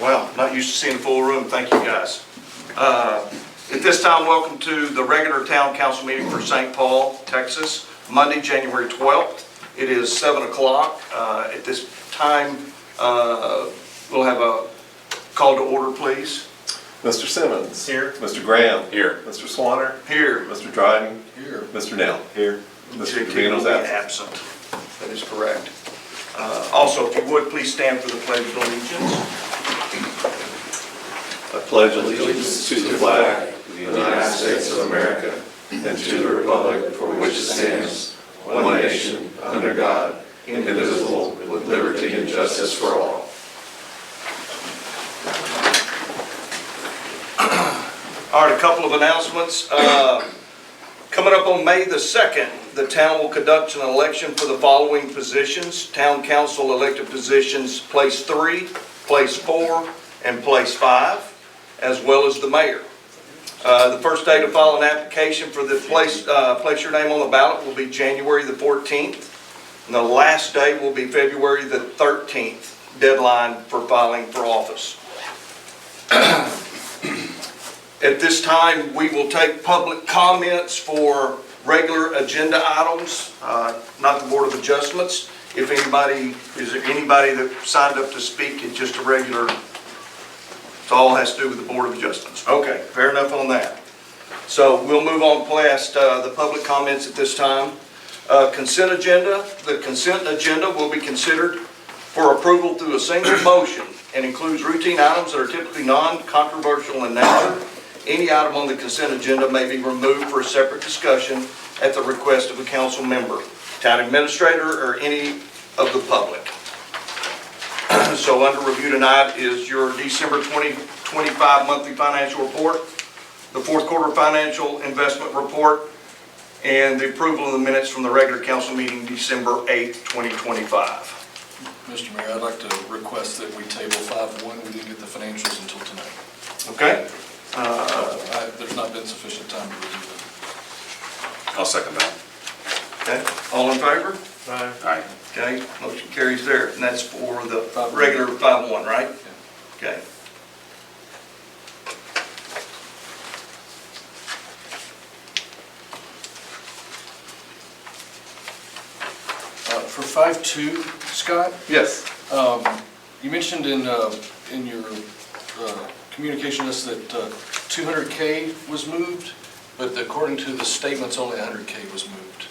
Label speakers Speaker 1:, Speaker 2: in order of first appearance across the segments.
Speaker 1: Well, not used to seeing a full room. Thank you, guys. At this time, welcome to the regular town council meeting for St. Paul, Texas, Monday, January 12th. It is 7 o'clock. At this time, we'll have a call to order, please.
Speaker 2: Mr. Simmons.
Speaker 1: Here.
Speaker 2: Mr. Graham.
Speaker 3: Here.
Speaker 2: Mr. Swanner.
Speaker 1: Here.
Speaker 2: Mr. Dryden.
Speaker 3: Here.
Speaker 2: Mr. Nell. Here. Mr.
Speaker 1: JT
Speaker 2: Covino's
Speaker 1: will be
Speaker 2: absent.
Speaker 1: absent. That is correct. Also, if you would, please stand for the Pledge of Allegiance.
Speaker 2: I pledge allegiance to the flag of the United States of America and to the republic for which it stands, one nation, under God, indivisible, with liberty and justice for all.
Speaker 1: All right, a couple of announcements. Coming up on May the 2nd, the town will conduct an election for the following positions. Town council elected positions, place 3, place 4, and place 5, as well as the mayor. The first day to file an application for the place your name on the ballot will be January the 14th. And the last day will be February the 13th, deadline for filing for office. At this time, we will take public comments for regular agenda items, not the Board of Adjustments. If anybody, is there anybody that signed up to speak? It's just a regular, it all has to do with the Board of Adjustments. Okay, fair enough on that. So we'll move on past the public comments at this time. Consent agenda. The consent agenda will be considered for approval through a single motion and includes routine items that are typically non-controversial in nature. Any item on the consent agenda may be removed for a separate discussion at the request of a council member, town administrator, or any of the public. So under review tonight is your December 2025 monthly financial report, the fourth quarter financial investment report, and the approval of the minutes from the regular council meeting December 8th, 2025.
Speaker 3: Mr. Mayor, I'd like to request that we table 5-1. We didn't get the financials until tonight.
Speaker 1: Okay?
Speaker 3: There's not been sufficient time to review them.
Speaker 4: I'll second that.
Speaker 1: Okay, all in favor?
Speaker 4: Aye.
Speaker 1: Okay, motion carries there, and that's for the regular 5-1, right? Okay.
Speaker 3: For 5-2, Scott,
Speaker 2: Yes.
Speaker 3: you mentioned in your communication to us that 200K was moved, but according to the statements, only 100K was moved.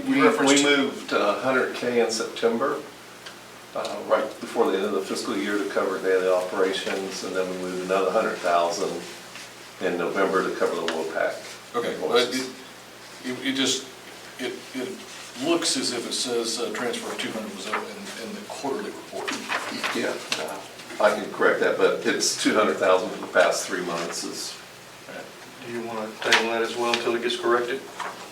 Speaker 2: We moved 100K in September, right before the end of the fiscal year to cover daily operations, and then we moved another 100,000 in November to cover the WOPAC.
Speaker 3: Okay, but it looks as if it says transfer of 200 was in the quarterly report.
Speaker 2: Yeah, I can correct that, but it's 200,000 for the past 3 months.
Speaker 1: Do you want to table that as well until it gets corrected?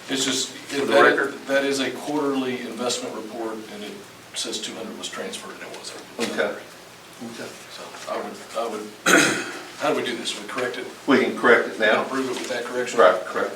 Speaker 3: It's just,
Speaker 1: For the record?
Speaker 3: that is a quarterly investment report, and it says 200 was transferred, and it wasn't.
Speaker 2: Okay.
Speaker 3: So I would, how do we do this? We correct it?
Speaker 2: We can correct it now.
Speaker 3: Approve it with that correction?
Speaker 2: Right, correct.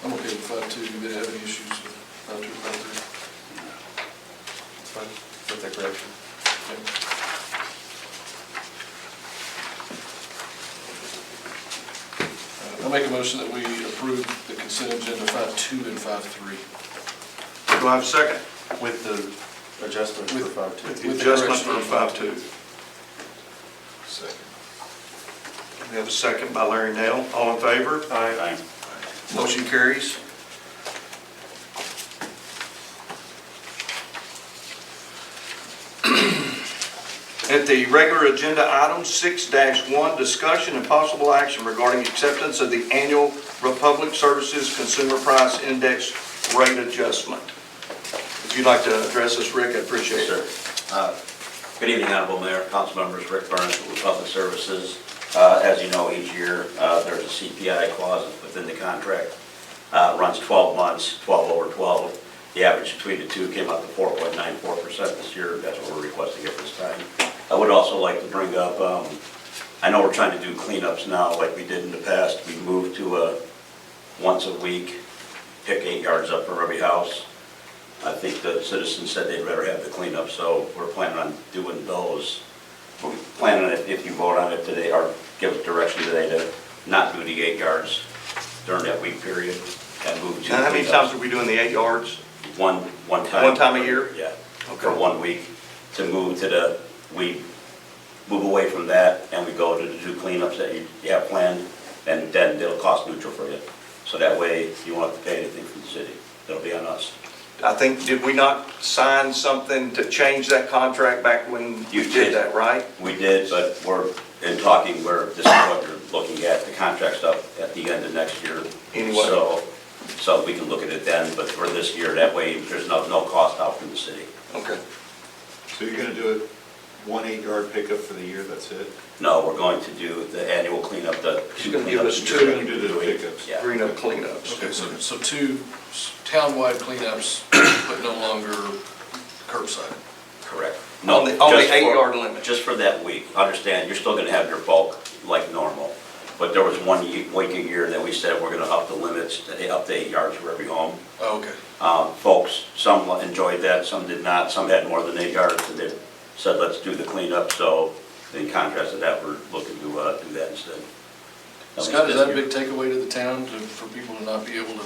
Speaker 3: I'm okay with 5-2. Anybody have any issues with 5-2 or 5-3?
Speaker 2: That's fine. With that correction.
Speaker 3: Okay. I'll make a motion that we approve the consent agenda 5-2 and 5-3.
Speaker 1: Do I have a second?
Speaker 2: With the adjustment for 5-2.
Speaker 1: With the adjustment for 5-2.
Speaker 3: Second.
Speaker 1: We have a second by Larry Nell. All in favor?
Speaker 4: Aye.
Speaker 1: Motion carries. At the regular agenda item 6-1, discussion and possible action regarding acceptance of the annual Republic Services Consumer Price Index rate adjustment. If you'd like to address this, Rick, I'd appreciate it.
Speaker 5: Sure. Good evening, Honorable Mayor, Council Members. Rick Burns with Republic Services. As you know, each year there's a CPI clause within the contract. Runs 12 months, 12 over 12. The average between the two came out to 4.94% this year. That's what we're requesting at this time. I would also like to bring up, I know we're trying to do cleanups now like we did in the past. We moved to a once a week, pick 8 yards up from every house. I think the citizens said they'd rather have the cleanup, so we're planning on doing those. We're planning on it, if you vote on it today, or give us direction today to not do the 8 yards during that week period and move to.
Speaker 1: Now, how many times are we doing the 8 yards?
Speaker 5: One time.
Speaker 1: One time a year?
Speaker 5: Yeah,
Speaker 1: Okay.
Speaker 5: for 1 week, to move to the, we move away from that and we go to the 2 cleanups that you have planned, and then it'll cost neutral for you. So that way you won't have to pay anything from the city. It'll be on us.
Speaker 1: I think, did we not sign something to change that contract back when you did that, right?
Speaker 5: We did, but we're in talking where this is what you're looking at, the contract stuff at the end of next year.
Speaker 1: Anyway.
Speaker 5: So we can look at it then, but for this year, that way there's no cost out from the city.
Speaker 1: Okay.
Speaker 6: So you're gonna do it 1 8-yard pickup for the year, that's it?
Speaker 5: No, we're going to do the annual cleanup, the
Speaker 1: He's gonna give us
Speaker 5: cleanups.
Speaker 1: two.
Speaker 6: You're gonna do the pickups?
Speaker 5: Yeah.
Speaker 1: Green up cleanups.
Speaker 3: Okay, so 2 townwide cleanups, but no longer curbside.
Speaker 5: Correct.
Speaker 1: On the
Speaker 5: just
Speaker 1: 8
Speaker 5: for-
Speaker 1: yard limit.
Speaker 5: Just for that week. Understand, you're still gonna have your bulk like normal. But there was 1 week a year that we said we're gonna up the limits, up to 8 yards for every home.
Speaker 3: Oh, okay.
Speaker 5: Folks, some enjoyed that, some did not, some had more than 8 yards, and they said, let's do the cleanup. So in contrast to that, we're looking to do that instead.
Speaker 3: Scott, is that a big takeaway to the town, for people to not be able to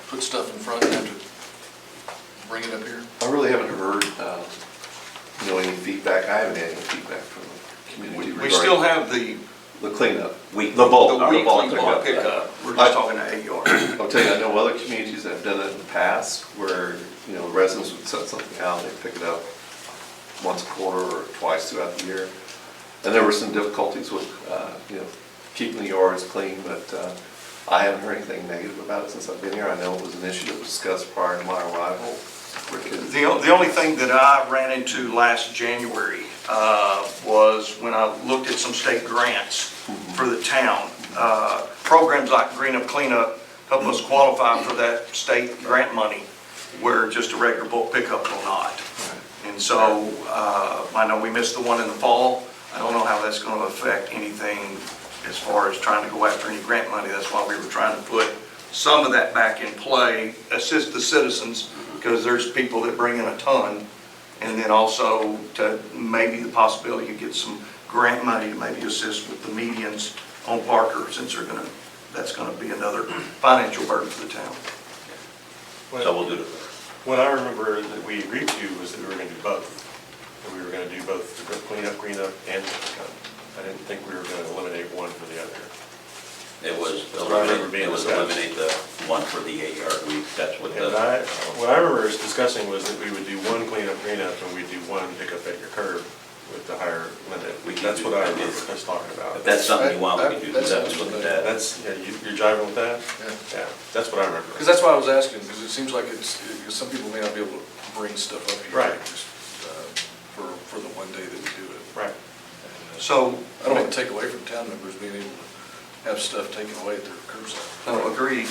Speaker 3: put stuff in front and have to bring it up here?
Speaker 2: I really haven't heard, any feedback. I haven't had any feedback from the community
Speaker 1: We still
Speaker 2: regarding
Speaker 1: have the
Speaker 2: the cleanup.
Speaker 5: Week-
Speaker 2: The bulk.
Speaker 1: the
Speaker 2: our
Speaker 1: weekly
Speaker 2: bulk
Speaker 1: bulk
Speaker 2: pickup.
Speaker 1: pickup. We're just talking to 8 yards.
Speaker 2: I'll tell you, I know other communities that have done it in the past where, residents would set something out, and they pick it up once a quarter or twice throughout the year. And there were some difficulties with, keeping the yards clean, but I haven't heard anything negative about it since I've been here. I know it was an issue that was discussed prior to my arrival.
Speaker 1: The only thing that I ran into last January was when I looked at some state grants for the town. Programs like Green Up Cleanup help us qualify for that state grant money, where just a regular bulk pickup will not. And so I know we missed the one in the fall. I don't know how that's going to affect anything as far as trying to go after any grant money. That's why we were trying to put some of that back in play, assist the citizens, because there's people that bring in a ton, and then also to maybe the possibility you get some grant money to maybe assist with the medians on Parker, since that's gonna be another financial burden for the town.
Speaker 5: So we'll do it.
Speaker 7: What I remember that we agreed to was that we were gonna do both. That we were gonna do both the clean up, and pickup. I didn't think we were gonna eliminate one for the other.
Speaker 5: It was
Speaker 7: That's what I remember being discussed.
Speaker 5: eliminate the one for the 8 yard week. That's what
Speaker 7: And what I remember us discussing was that we would do one clean up, and we'd do one pickup at your curb with the higher limit.
Speaker 5: We can
Speaker 7: That's
Speaker 5: do
Speaker 7: what I
Speaker 5: that.
Speaker 7: remember us talking about.
Speaker 5: If that's something you want, we can do
Speaker 3: That
Speaker 5: that.
Speaker 3: sounds
Speaker 5: Look at
Speaker 3: familiar.
Speaker 5: that.
Speaker 7: You're jiving with that?
Speaker 3: Yeah.
Speaker 7: Yeah, that's what I remember.
Speaker 3: Because that's why I was asking, because it seems like some people may not be able to bring stuff up here.
Speaker 7: Right.
Speaker 3: Just, for the one day that we do it.
Speaker 7: Right.
Speaker 1: So,
Speaker 3: I don't want to take away from town members being able to have stuff taken away at their curbside.
Speaker 1: no, agreed.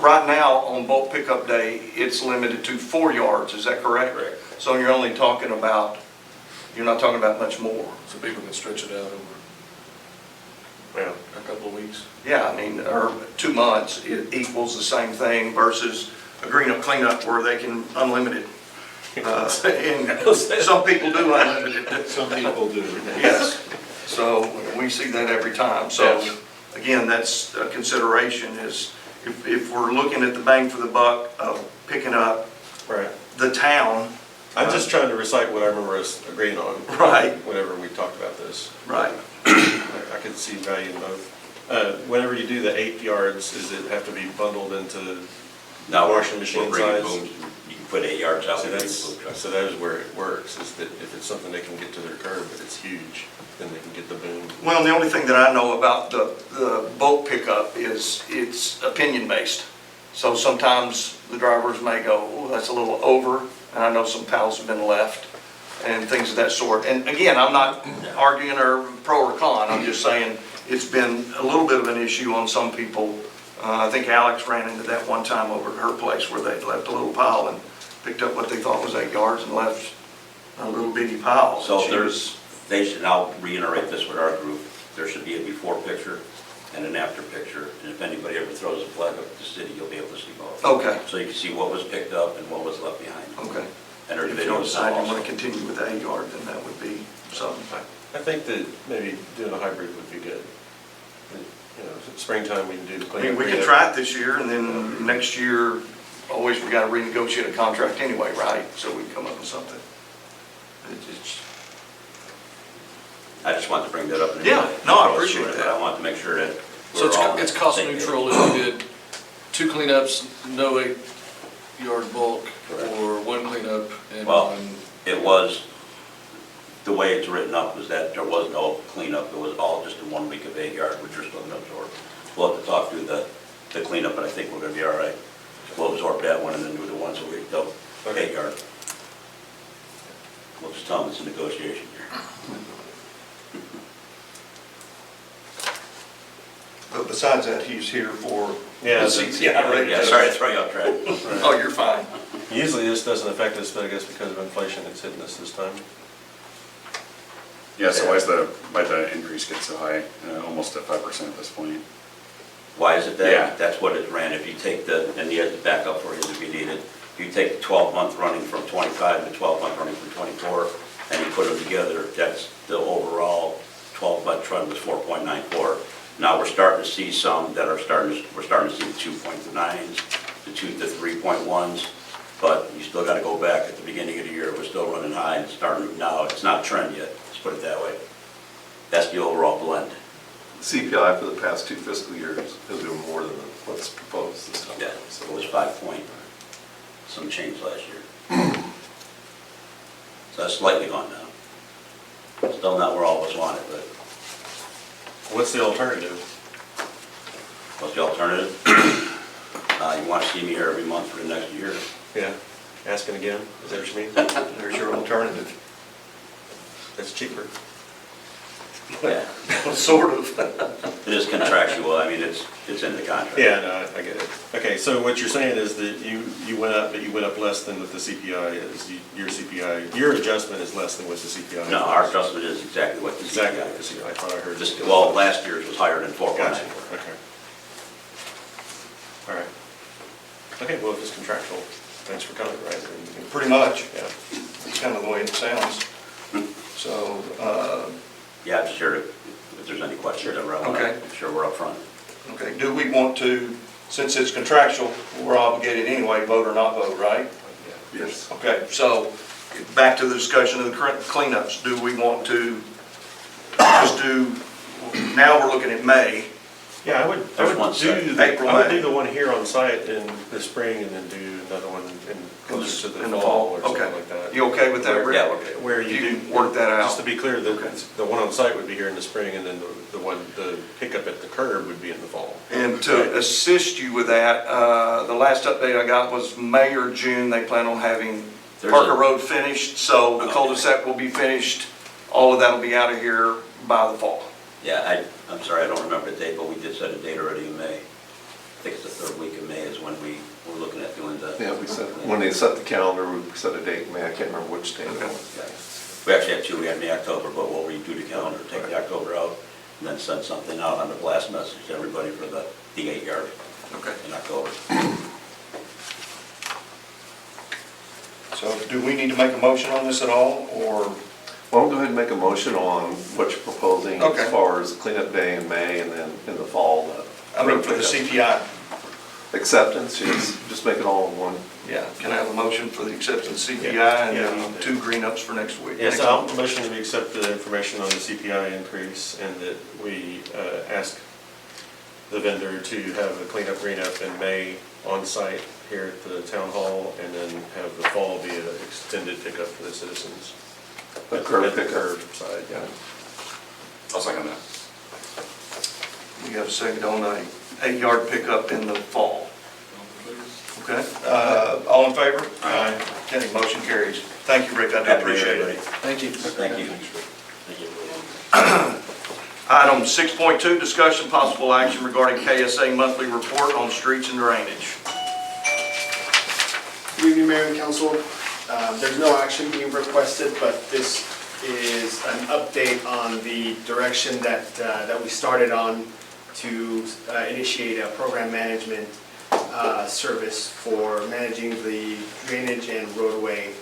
Speaker 1: Right now, on bulk pickup day, it's limited to 4 yards, is that correct?
Speaker 5: Correct.
Speaker 1: So you're not talking about much more.
Speaker 3: So people can stretch it out over
Speaker 7: Well,
Speaker 3: a couple of weeks.
Speaker 1: Yeah, I mean, or 2 months, it equals the same thing versus a green up cleanup where they can unlimited. And some people do unlimited.
Speaker 6: Some people do.
Speaker 1: Yes, so we see that every time. So
Speaker 7: Yes.
Speaker 1: again, that's a consideration is if we're looking at the bang for the buck of picking up
Speaker 7: right.
Speaker 1: the town.
Speaker 7: I'm just trying to recite what I remember us agreeing on.
Speaker 1: Right.
Speaker 7: Whenever we talked about this.
Speaker 1: Right.
Speaker 7: I could see value in both. Whenever you do the 8 yards, does it have to be bundled into
Speaker 5: Now,
Speaker 7: washing machine
Speaker 5: we're bringing
Speaker 7: size?
Speaker 5: booms. You can put 8 yards out.
Speaker 7: So
Speaker 5: with
Speaker 7: that's,
Speaker 5: boom trucks.
Speaker 7: so that is where it works, is that if it's something they can get to their curb, but it's huge, then they can get the boom.
Speaker 1: Well, and the only thing that I know about the bulk pickup is it's opinion based. So sometimes the drivers may go, oh, that's a little over, and I know some pallets have been left. and things of that sort. And again, I'm not arguing or pro or con, I'm just saying it's been a little bit of an issue on some people. I think Alex ran into that one time over at her place where they left a little pile and picked up what they thought was 8 yards and left a little bitty pile.
Speaker 5: So
Speaker 1: She was-
Speaker 5: they should, I'll reiterate this with our group, there should be a before picture and an after picture. And if anybody ever throws a flag up at the city, you'll be able to see both.
Speaker 1: Okay,
Speaker 5: So you can see what was picked up and what was left behind.
Speaker 1: okay.
Speaker 5: And our
Speaker 1: If you
Speaker 5: videos
Speaker 1: decide you
Speaker 5: also.
Speaker 1: want to continue with the 8 yard, then that would be something.
Speaker 7: I think that maybe doing a hybrid would be good. You know, springtime, we can do the
Speaker 1: I
Speaker 7: cleanup.
Speaker 1: mean, we can
Speaker 7: cleanup.
Speaker 1: try it this year, and then next year, always we got to renegotiate a contract anyway, right? So we can come up with something. It's-
Speaker 5: I just wanted to bring that up.
Speaker 1: Yeah, no, I appreciate that.
Speaker 5: I want to make sure that
Speaker 3: So
Speaker 5: we're all.
Speaker 3: it's cost
Speaker 5: on the same page.
Speaker 3: neutral if we did 2 cleanups, no 8-yard bulk,
Speaker 5: Correct.
Speaker 3: or 1 cleanup and
Speaker 5: Well,
Speaker 3: 1.
Speaker 5: It was, the way it's written up was that there was no cleanup, it was all just in 1 week of 8 yard, which we're still going to absorb. We'll have to talk through the cleanup, but I think we're going to be all right. We'll absorb that one and then do the ones a week, though, 8 yard. We'll just tell them it's a negotiation here.
Speaker 1: But besides that, he's here for
Speaker 7: Yeah,
Speaker 1: the
Speaker 7: that's-
Speaker 1: CPI rate.
Speaker 5: Yeah, sorry to throw you off track.
Speaker 1: Oh, you're fine.
Speaker 7: Usually this doesn't affect us, but I guess because of inflation, it's hitting us this time.
Speaker 4: Yeah, so why'd the increase get so high, almost at 5% at this point?
Speaker 5: Why is it
Speaker 4: Yeah.
Speaker 5: that? That's what it ran. If you take and you have to back up for you if you need it. If you take the 12-month running from 25 and the 12-month running from 24, and you put them together, that's the overall 12-month trend was 4.94. Now we're starting to see some that we're starting to see the 2.9s, the 3.1s, but you still got to go back at the beginning of the year. We're still running high and starting now. It's not a trend yet. Let's put it that way. That's the overall blend.
Speaker 2: CPI for the past 2 fiscal years has been more than what's proposed this time.
Speaker 5: Yeah, so it was 5 point some change last year. So that's slightly gone down. Still not where all of us want it, but
Speaker 7: What's the alternative?
Speaker 5: what's the alternative? You want to see me here every month for the next year.
Speaker 7: Yeah, asking again, is that what you mean?
Speaker 1: There's your alternative.
Speaker 7: That's cheaper.
Speaker 5: Yeah,
Speaker 1: Sort of.
Speaker 5: it is contractual. I mean, it's in the contract.
Speaker 7: Yeah, no, I get it. Okay, so what you're saying is that you went up, but you went up less than what the CPI is. Your CPI, your adjustment is less than what the CPI is.
Speaker 5: No, our adjustment is exactly what the
Speaker 7: Exactly,
Speaker 5: CPI is.
Speaker 7: I thought I heard.
Speaker 5: Well, last year's was higher than 4.94.
Speaker 7: Gotcha, okay. All right. Okay, well, if it's contractual, thanks for coming, right?
Speaker 1: Pretty much.
Speaker 7: Yeah.
Speaker 1: That's kind of the way it sounds. So,
Speaker 5: Yeah, I'm just here to, if there's any questions, I want
Speaker 1: Okay.
Speaker 5: to make sure we're up front.
Speaker 1: okay, do we want to, since it's contractual, we're obligated anyway, vote or not vote, right?
Speaker 2: Yes.
Speaker 1: Okay, so back to the discussion of the current cleanups. Do we want to just do, now we're looking at May.
Speaker 7: Yeah, I would
Speaker 5: There's one set.
Speaker 1: April,
Speaker 7: I would
Speaker 1: May.
Speaker 7: do the one here on site in the spring and then do another one closer to
Speaker 1: In
Speaker 7: the
Speaker 1: the
Speaker 7: fall
Speaker 1: fall,
Speaker 7: or something
Speaker 1: okay.
Speaker 7: like that.
Speaker 1: You okay with that, Rick?
Speaker 5: Yeah, we're good.
Speaker 7: Where
Speaker 1: You
Speaker 7: you
Speaker 1: can
Speaker 7: do.
Speaker 1: work that out.
Speaker 7: Just to be clear,
Speaker 1: Okay.
Speaker 7: the one on site would be here in the spring and then the pickup at the curb would be in the fall.
Speaker 1: And to assist you with that, the last update I got was May or June, they plan on having
Speaker 5: There's
Speaker 1: Parker
Speaker 5: a-
Speaker 1: Road finished, so the
Speaker 5: Okay.
Speaker 1: cul-de-sac will be finished. All of that will be out of here by the fall.
Speaker 5: Yeah, I'm sorry, I don't remember the date, but we did set a date already in May. I think it's the 3rd week of May is when we were looking at doing the.
Speaker 2: Yeah, we said, when they set the calendar, we set a date in May, I can't remember which date it
Speaker 1: Okay.
Speaker 2: was.
Speaker 5: Yeah. We actually had 2, we had May, October, but we'll redo the calendar, take the October out, and then send something out on the blast message to everybody for the 8 yard
Speaker 1: Okay.
Speaker 5: in October.
Speaker 1: So do we need to make a motion on this at all, or?
Speaker 2: Why don't we go ahead and make a motion on what you're proposing
Speaker 1: Okay.
Speaker 2: as far as cleanup day in May and then in the fall,
Speaker 1: I mean, for the CPI,
Speaker 2: acceptance, just make it all in one.
Speaker 1: yeah, can I have a motion for the acceptance CPI and
Speaker 7: Yeah.
Speaker 1: then 2 green ups for next week?
Speaker 7: Yes, I'll motion that we accept the information on the CPI increase and that we ask the vendor to have a cleanup, green up in May on site here at the town hall and then have the fall be an extended pickup for the citizens.
Speaker 2: The curb
Speaker 7: At the
Speaker 2: pickup.
Speaker 7: curb side, yeah.
Speaker 4: I'll second that.
Speaker 1: We have a second on a 8 yard pickup in the fall. Okay, all in favor?
Speaker 7: Aye.
Speaker 1: Okay, motion carries. Thank you, Rick, I do
Speaker 5: Happy New Year,
Speaker 1: appreciate
Speaker 5: everybody.
Speaker 1: it.
Speaker 3: Thank you.
Speaker 5: Thank you. Thank you.
Speaker 1: Item 6.2, discussion possible action regarding KSA monthly report on streets and drainage.
Speaker 8: Good evening, Mayor and Council. There's no action being requested, but this is an update on the direction that we started on to initiate a program management service for managing the drainage and roadway.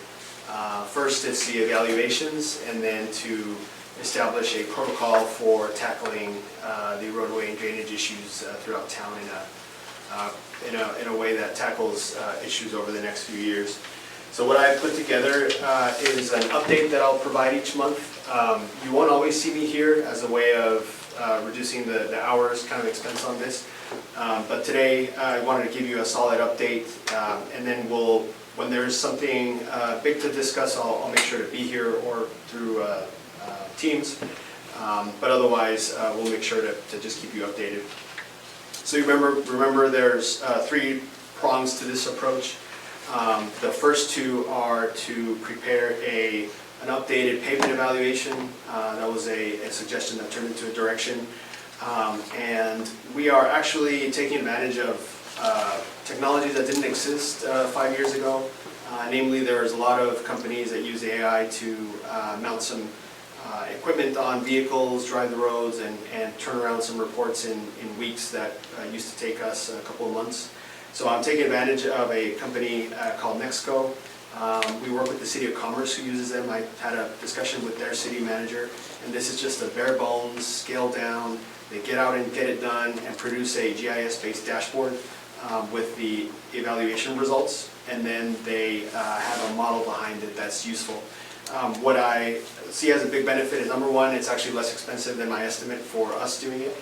Speaker 8: First, it's the evaluations, and then to establish a protocol for tackling the roadway and drainage issues throughout town in a way that tackles issues over the next few years. So what I put together is an update that I'll provide each month. You won't always see me here as a way of reducing the hours kind of expense on this. But today I wanted to give you a solid update, and then when there's something big to discuss, I'll make sure to be here or through Teams. But otherwise, we'll make sure to just keep you updated. So you remember there's 3 prongs to this approach. The first 2 are to prepare an updated pavement evaluation. That was a suggestion that turned into a direction. And we are actually taking advantage of technologies that didn't exist 5 years ago. Namely, there's a lot of companies that use AI to mount some equipment on vehicles, drive the roads, and turn around some reports in weeks that used to take us a couple of months. So I'm taking advantage of a company called Nexco. We work with the City of Commerce, who uses them. I had a discussion with their city manager, and this is just a bare bones, scaled down. They get out and get it done and produce a GIS-based dashboard with the evaluation results, and then they have a model behind it that's useful. What I see as a big benefit is, number one, it's actually less expensive than my estimate for us doing it.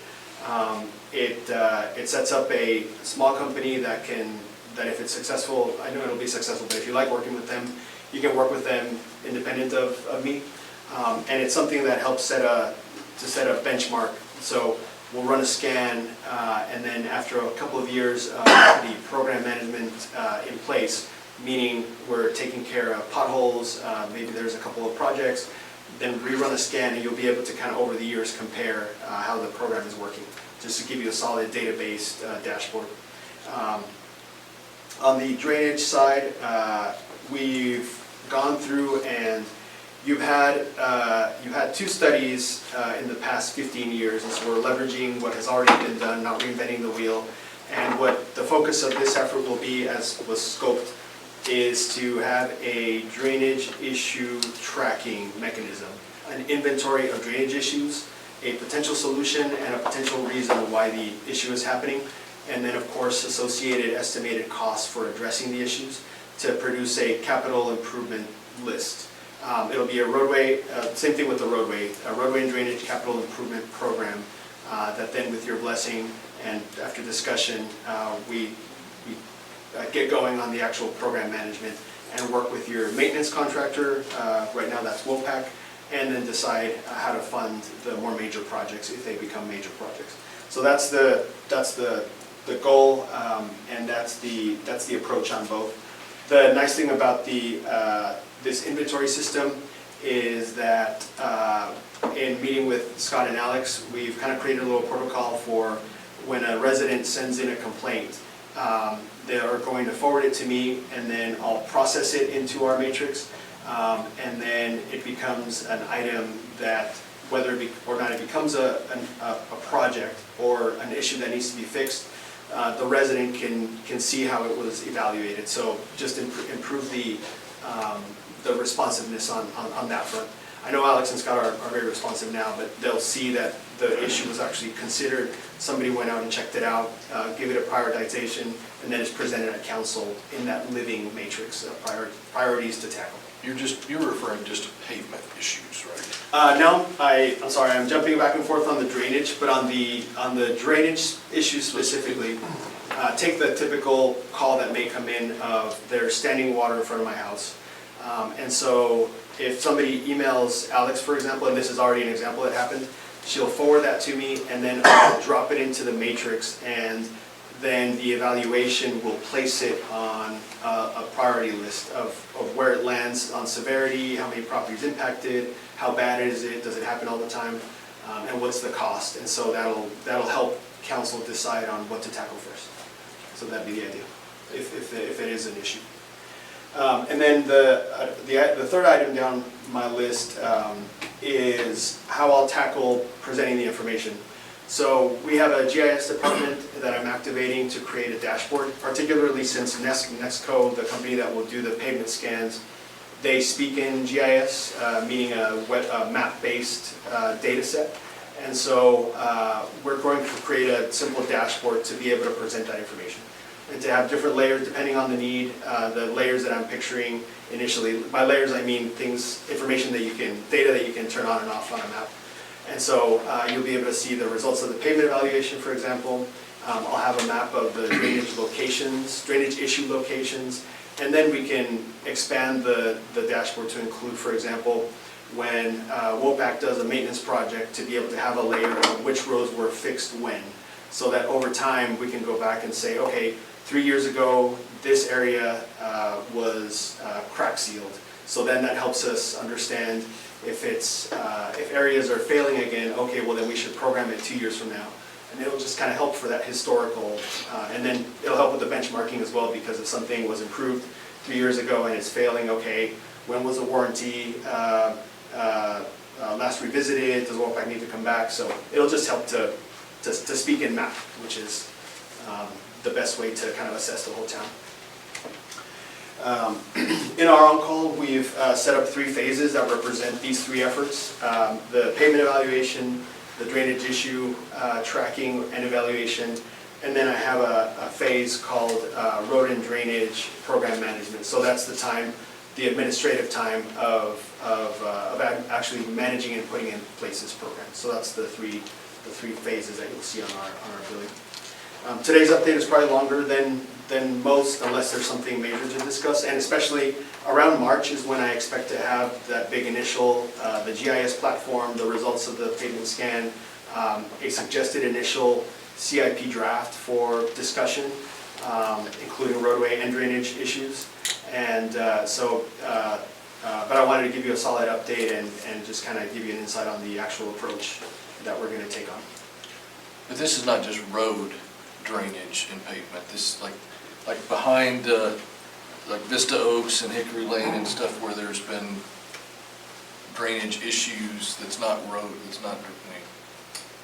Speaker 8: It sets up a small company that if it's successful, I know it'll be successful, but if you like working with them, you can work with them independent of me. And it's something that helps set a benchmark. So we'll run a scan, and then after a couple of years of the program management in place, meaning we're taking care of potholes, maybe there's a couple of projects, then rerun a scan, and you'll be able to kind of over the years compare how the program is working, just to give you a solid database dashboard. On the drainage side, we've gone through, and you've had 2 studies in the past 15 years, and so we're leveraging what has already been done, not reinventing the wheel. And what the focus of this effort will be, as was scoped, is to have a drainage issue tracking mechanism, an inventory of drainage issues, a potential solution, and a potential reason why the issue is happening, and then of course associated estimated costs for addressing the issues, to produce a capital improvement list. It'll be a roadway, same thing with the roadway, a roadway and drainage capital improvement program that then, with your blessing and after discussion, we get going on the actual program management and work with your maintenance contractor, right now that's WOPAC, and then decide how to fund the more major projects if they become major projects. So that's the goal, and that's the approach on both. The nice thing about this inventory system is that in meeting with Scott and Alex, we've kind of created a little protocol for when a resident sends in a complaint. They are going to forward it to me, and then I'll process it into our matrix, and then it becomes an item that, whether or not it becomes a project or an issue that needs to be fixed, the resident can see how it was evaluated. So just improve the responsiveness on that front. I know Alex and Scott are very responsive now, but they'll see that the issue was actually considered, somebody went out and checked it out, give it a prioritization, and then it's presented at council in that living matrix of priorities to tackle.
Speaker 3: You're referring just to pavement issues, right?
Speaker 8: No, I'm sorry, I'm jumping back and forth on the drainage, but on the drainage issue specifically, take the typical call that may come in of there's standing water in front of my house. And so if somebody emails Alex, for example, and this is already an example that happened, she'll forward that to me, and then I'll drop it into the matrix, and then the evaluation will place it on a priority list of where it lands on severity, how many properties impacted, how bad is it, does it happen all the time, and what's the cost. And so that'll help council decide on what to tackle first. So that'd be the idea, if it is an issue. And then the third item down my list is how I'll tackle presenting the information. So we have a GIS department that I'm activating to create a dashboard, particularly since Nexco, the company that will do the pavement scans, they speak in GIS, meaning a map-based data set. And so we're going to create a simple dashboard to be able to present that information and to have different layers depending on the need. The layers that I'm picturing initially, by layers I mean information that data that you can turn on and off on a map. And so you'll be able to see the results of the pavement evaluation, for example. I'll have a map of the drainage locations, drainage issue locations, and then we can expand the dashboard to include, for example, when WOPAC does a maintenance project, to be able to have a layer of which roads were fixed when, so that over time we can go back and say, okay, 3 years ago this area was crack sealed. So then that helps us understand if areas are failing again, okay, well then we should program it 2 years from now. And it'll just kind of help for that historical, and then it'll help with the benchmarking as well, because if something was improved 3 years ago and it's failing, okay, when was the warranty last revisited? Does WOPAC need to come back? So it'll just help to speak in map, which is the best way to kind of assess the whole town. In our on-call, we've set up 3 phases that represent these 3 efforts. The pavement evaluation, the drainage issue tracking and evaluation, and then I have a phase called road and drainage program management. So that's the time, the administrative time of actually managing and putting in place this program. So that's the three phases that you'll see on our building. Today's update is probably longer than most, unless there's something major to discuss, and especially around March is when I expect to have that big initial, the GIS platform, the results of the pavement scan, a suggested initial CIP draft for discussion, including roadway and drainage issues. And but I wanted to give you a solid update and just kind of give you an insight on the actual approach that we're going to take on.
Speaker 3: But this is not just road drainage and pavement. This like behind like Vista Oaks and Hickory Lane and stuff where there's been drainage issues. That's not road. That's not.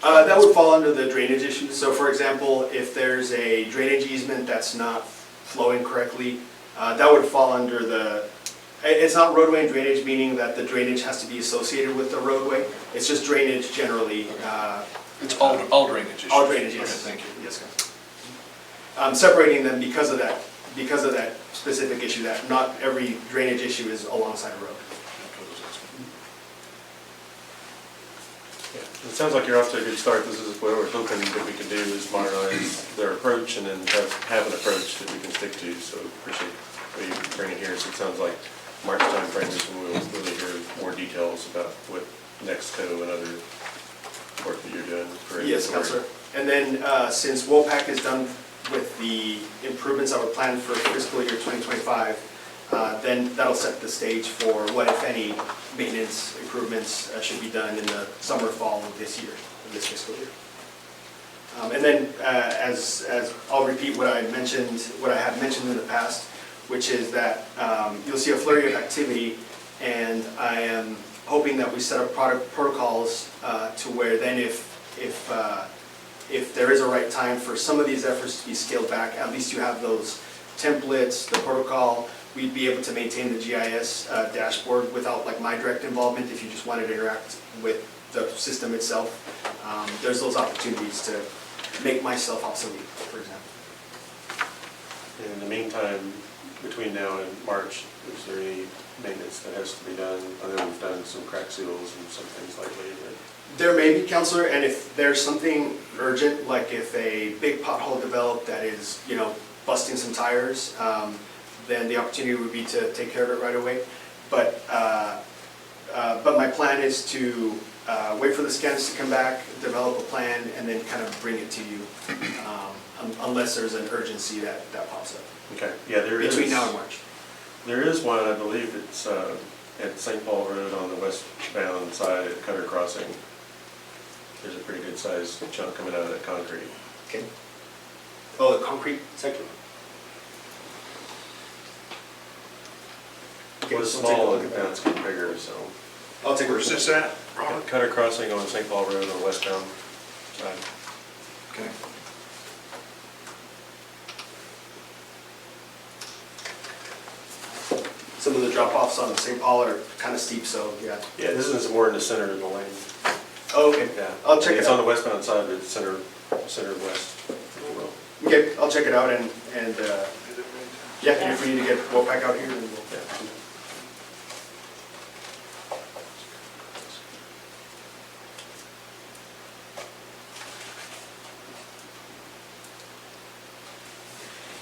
Speaker 8: That would fall under the drainage issues. So, for example, if there's a drainage easement that's not flowing correctly, that would fall under the. It's not roadway and drainage, meaning that the drainage has to be associated with the roadway. It's just drainage generally.
Speaker 3: It's all drainage issues.
Speaker 8: All drainage, yes.
Speaker 3: Okay, thank you.
Speaker 8: Yes, sir. I'm separating them because of that specific issue, that not every drainage issue is alongside a road.
Speaker 7: It sounds like you're off to a good start. This is what we're hoping that we can do, is modernize their approach and then have an approach that we can stick to. So appreciate you bringing it here. So it sounds like March timeframe is when we'll really hear more details about what Nexco and other work that you're doing for inventory.
Speaker 8: Yes, Councilor. And then since WOPAC is done with the improvements that were planned for fiscal year 2025, then that'll set the stage for what, if any, maintenance improvements should be done in the summer, fall of this year, of this fiscal year. And then as I'll repeat what I have mentioned in the past, which is that you'll see a flurry of activity, and I am hoping that we set up protocols to where then if there is a right time for some of these efforts to be scaled back, at least you have those templates, the protocol. We'd be able to maintain the GIS dashboard without like my direct involvement if you just wanted to interact with the system itself. There's those opportunities to make myself obsolete, for example.
Speaker 7: In the meantime, between now and March, is there any maintenance that has to be done? I know we've done some crack seals and some things lately, but.
Speaker 8: There may be, Councilor, and if there's something urgent, like if a big pothole developed that is, busting some tires, then the opportunity would be to take care of it right away. But my plan is to wait for the scans to come back, develop a plan, and then kind of bring it to you, unless there's an urgency that pops up
Speaker 7: Okay, yeah, there is.
Speaker 8: between now and March.
Speaker 7: There is one, I believe it's at St. Paul Road on the westbound side at Cutter Crossing. There's a pretty good sized chunk coming out of that concrete.
Speaker 8: Okay. Oh, the concrete section?
Speaker 7: It was
Speaker 8: we'll take a
Speaker 7: small
Speaker 8: look
Speaker 7: and
Speaker 8: at
Speaker 7: now
Speaker 8: that.
Speaker 7: it's getting bigger, so.
Speaker 8: I'll take a look.
Speaker 1: Where's this at, Robert?
Speaker 7: Cutter Crossing on St. Paul Road on the westbound side.
Speaker 1: Okay.
Speaker 8: Some of the drop-offs on St. Paul are kind of steep, so yeah.
Speaker 7: Yeah, this is more in the center of the lane.
Speaker 8: Oh, okay.
Speaker 7: Yeah.
Speaker 8: I'll check it
Speaker 7: It's on the
Speaker 8: out.
Speaker 7: westbound side, but it's center west, if you will.
Speaker 8: Okay, I'll check it out and yeah, and if we need to get Wolfpack out here, then we'll.
Speaker 7: Yeah.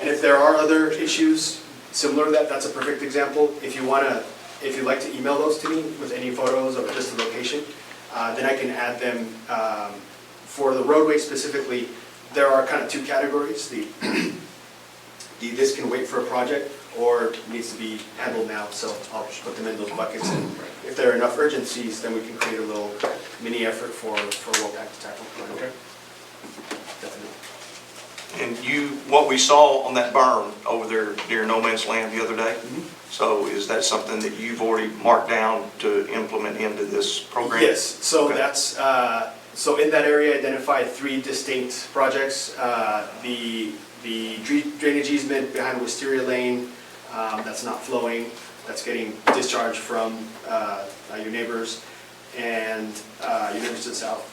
Speaker 8: And if there are other issues similar to that, that's a perfect example. If you'd like to email those to me with any photos of just the location, then I can add them. For the roadway specifically, there are kind of two categories. This can wait for a project or needs to be handled now, so I'll just put them in those buckets. And if there are enough urgencies, then we can create a little mini effort for Wolfpack to tackle.
Speaker 7: Okay.
Speaker 8: Definitely.
Speaker 1: And what we saw on that berm over there near No Man's Land the other day, so is that something that you've already marked down to implement into this program?
Speaker 8: Yes, so
Speaker 1: Okay.
Speaker 8: that's, so in that area, identified 3 distinct projects. The drainage easement behind Wisteria Lane, that's not flowing, that's getting discharged from your neighbors and your neighbors to the south.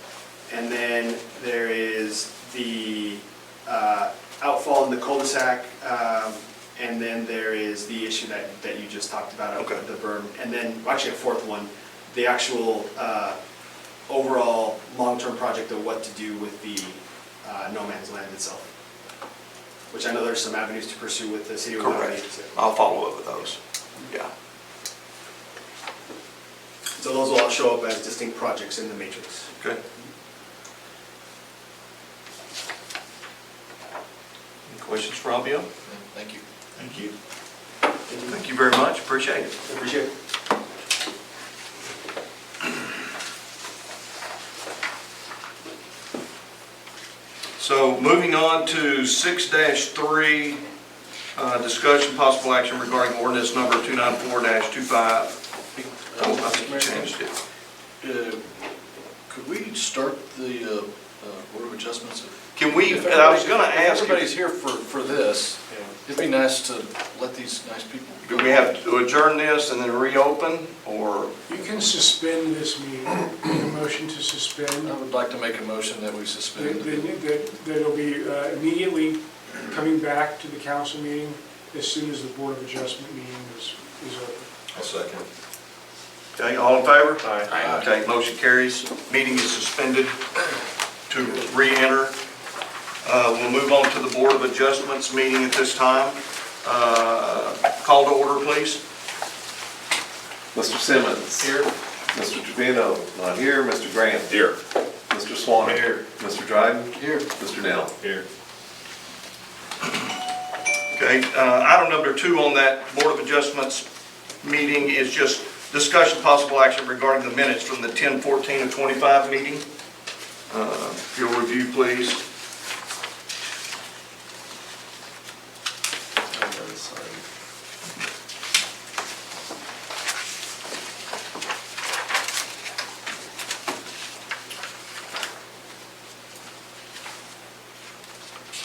Speaker 8: And then there is the outfall in the cul-de-sac, and then there is the issue that you just talked about of
Speaker 1: Okay.
Speaker 8: the berm. And then, actually a fourth one, the actual overall long-term project of what to do with the no man's land itself, which I know there's some avenues to pursue with the city of Miami.
Speaker 1: Correct. I'll follow up with those. Yeah.
Speaker 8: So those will all show up as distinct projects in the matrix.
Speaker 1: Good. Any questions for Albion?
Speaker 3: Thank you.
Speaker 1: Thank you. Thank you very much. Appreciate it.
Speaker 8: Appreciate it.
Speaker 1: So moving on to 6-3, discussion possible action regarding ordinance number 294-25. Oh, I think you changed it.
Speaker 3: Could we start the Board of Adjustments?
Speaker 1: Can we,
Speaker 3: If
Speaker 1: I was gonna
Speaker 3: if
Speaker 1: ask,
Speaker 3: everybody's here for this, it'd be nice to let these nice people.
Speaker 1: do we have to adjourn this and then reopen, or?
Speaker 9: You can suspend this meeting, make a motion to
Speaker 3: I
Speaker 9: suspend.
Speaker 3: would like to make a motion that we suspend.
Speaker 9: That it'll be immediately coming back to the council meeting as soon as the Board of Adjustment meeting is open.
Speaker 6: I'll second.
Speaker 1: Okay, all in favor?
Speaker 7: Aye.
Speaker 1: Okay, motion carries. Meeting is suspended to re-enter. We'll move on to the Board of Adjustments meeting at this time. Call to order, please.
Speaker 2: Mr. Simmons.
Speaker 1: Here.
Speaker 2: Mr. Trevino, not here. Mr. Grant.
Speaker 4: Here.
Speaker 2: Mr. Swan.
Speaker 1: Here.
Speaker 2: Mr. Dryden.
Speaker 3: Here.
Speaker 2: Mr. Nell.
Speaker 6: Here.
Speaker 1: Okay, item number 2 on that Board of Adjustments meeting is just discussion possible action regarding the minutes from the 10/14/25 meeting. If you'll review, please.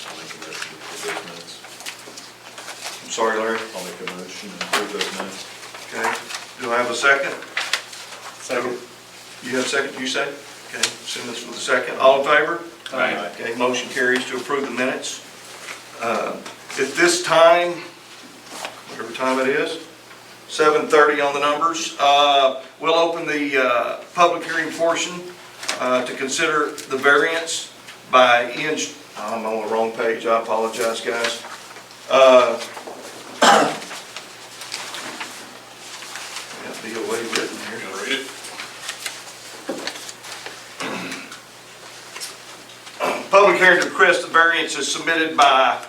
Speaker 6: I'll make a motion to approve those minutes.
Speaker 1: I'm sorry, Larry.
Speaker 6: I'll make a motion to approve those minutes.
Speaker 1: Okay, do I have a second?
Speaker 7: Second.
Speaker 1: You have a second, you say? Okay, Simmons with a second. All in favor?
Speaker 4: Aye.
Speaker 1: Okay, motion carries to approve the minutes. At this time, whatever time it is, 7:30 on the numbers, we'll open the public hearing portion to consider the variance by Ian, I'm on the wrong page, I apologize, guys. Got BOA written here.
Speaker 4: You wanna read it?
Speaker 1: Public Mayor, to request the variance is submitted by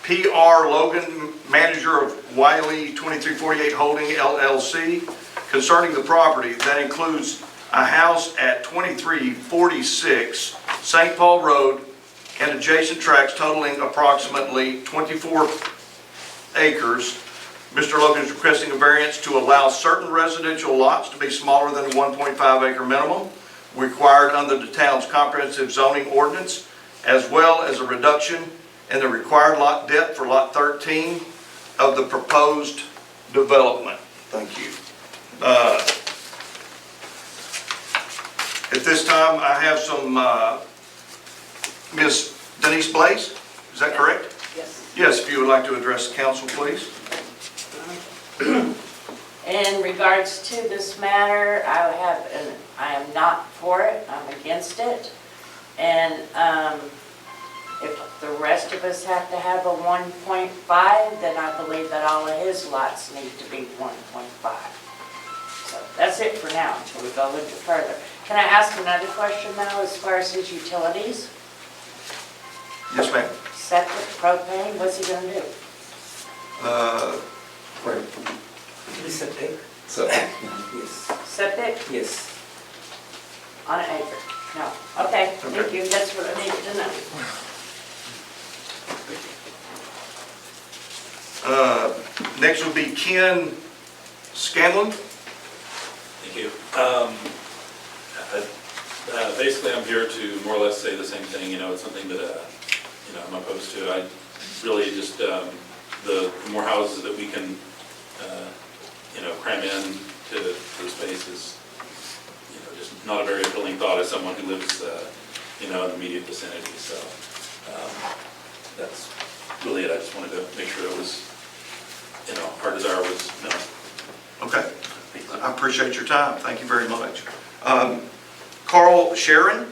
Speaker 1: P.R. Logan, manager of Wiley 2348 Holding LLC, concerning the property that includes a house at 2346 St. Paul Road and adjacent tracts totaling approximately 24 acres. Mr. Logan is requesting a variance to allow certain residential lots to be smaller than the 1.5 acre minimum required under the town's comprehensive zoning ordinance, as well as a reduction in the required lot depth for lot 13 of the proposed development. Thank you. At this time, I have some, Ms. Denise Blaze, is that correct?
Speaker 10: Yes.
Speaker 1: Yes, if you would like to address the council, please.
Speaker 10: In regards to this matter, I am not for it, I'm against it. And if the rest of us have to have a 1.5, then I believe that all of his lots need to be 1.5. So that's it for now until we go a little bit further. Can I ask another question now as far as his utilities?
Speaker 1: Yes, ma'am.
Speaker 10: Septic, propane, what's he gonna do?
Speaker 11: Septic?
Speaker 2: So,
Speaker 11: Yes.
Speaker 10: Septic
Speaker 11: Yes.
Speaker 10: on an acre? No. Okay, thank you, that's what I needed to know.
Speaker 1: Next would be Ken Scanlon.
Speaker 12: Thank you. Basically, I'm here to more or less say the same thing. It's something that, I'm opposed to. I really just, the more houses that we can, cram in to the space is, just not a very appealing thought as someone who lives, in the immediate vicinity. So that's really it. I just wanted to make sure it was, our desire was no.
Speaker 1: Okay, I appreciate your time. Thank you very much. Carl Sharon.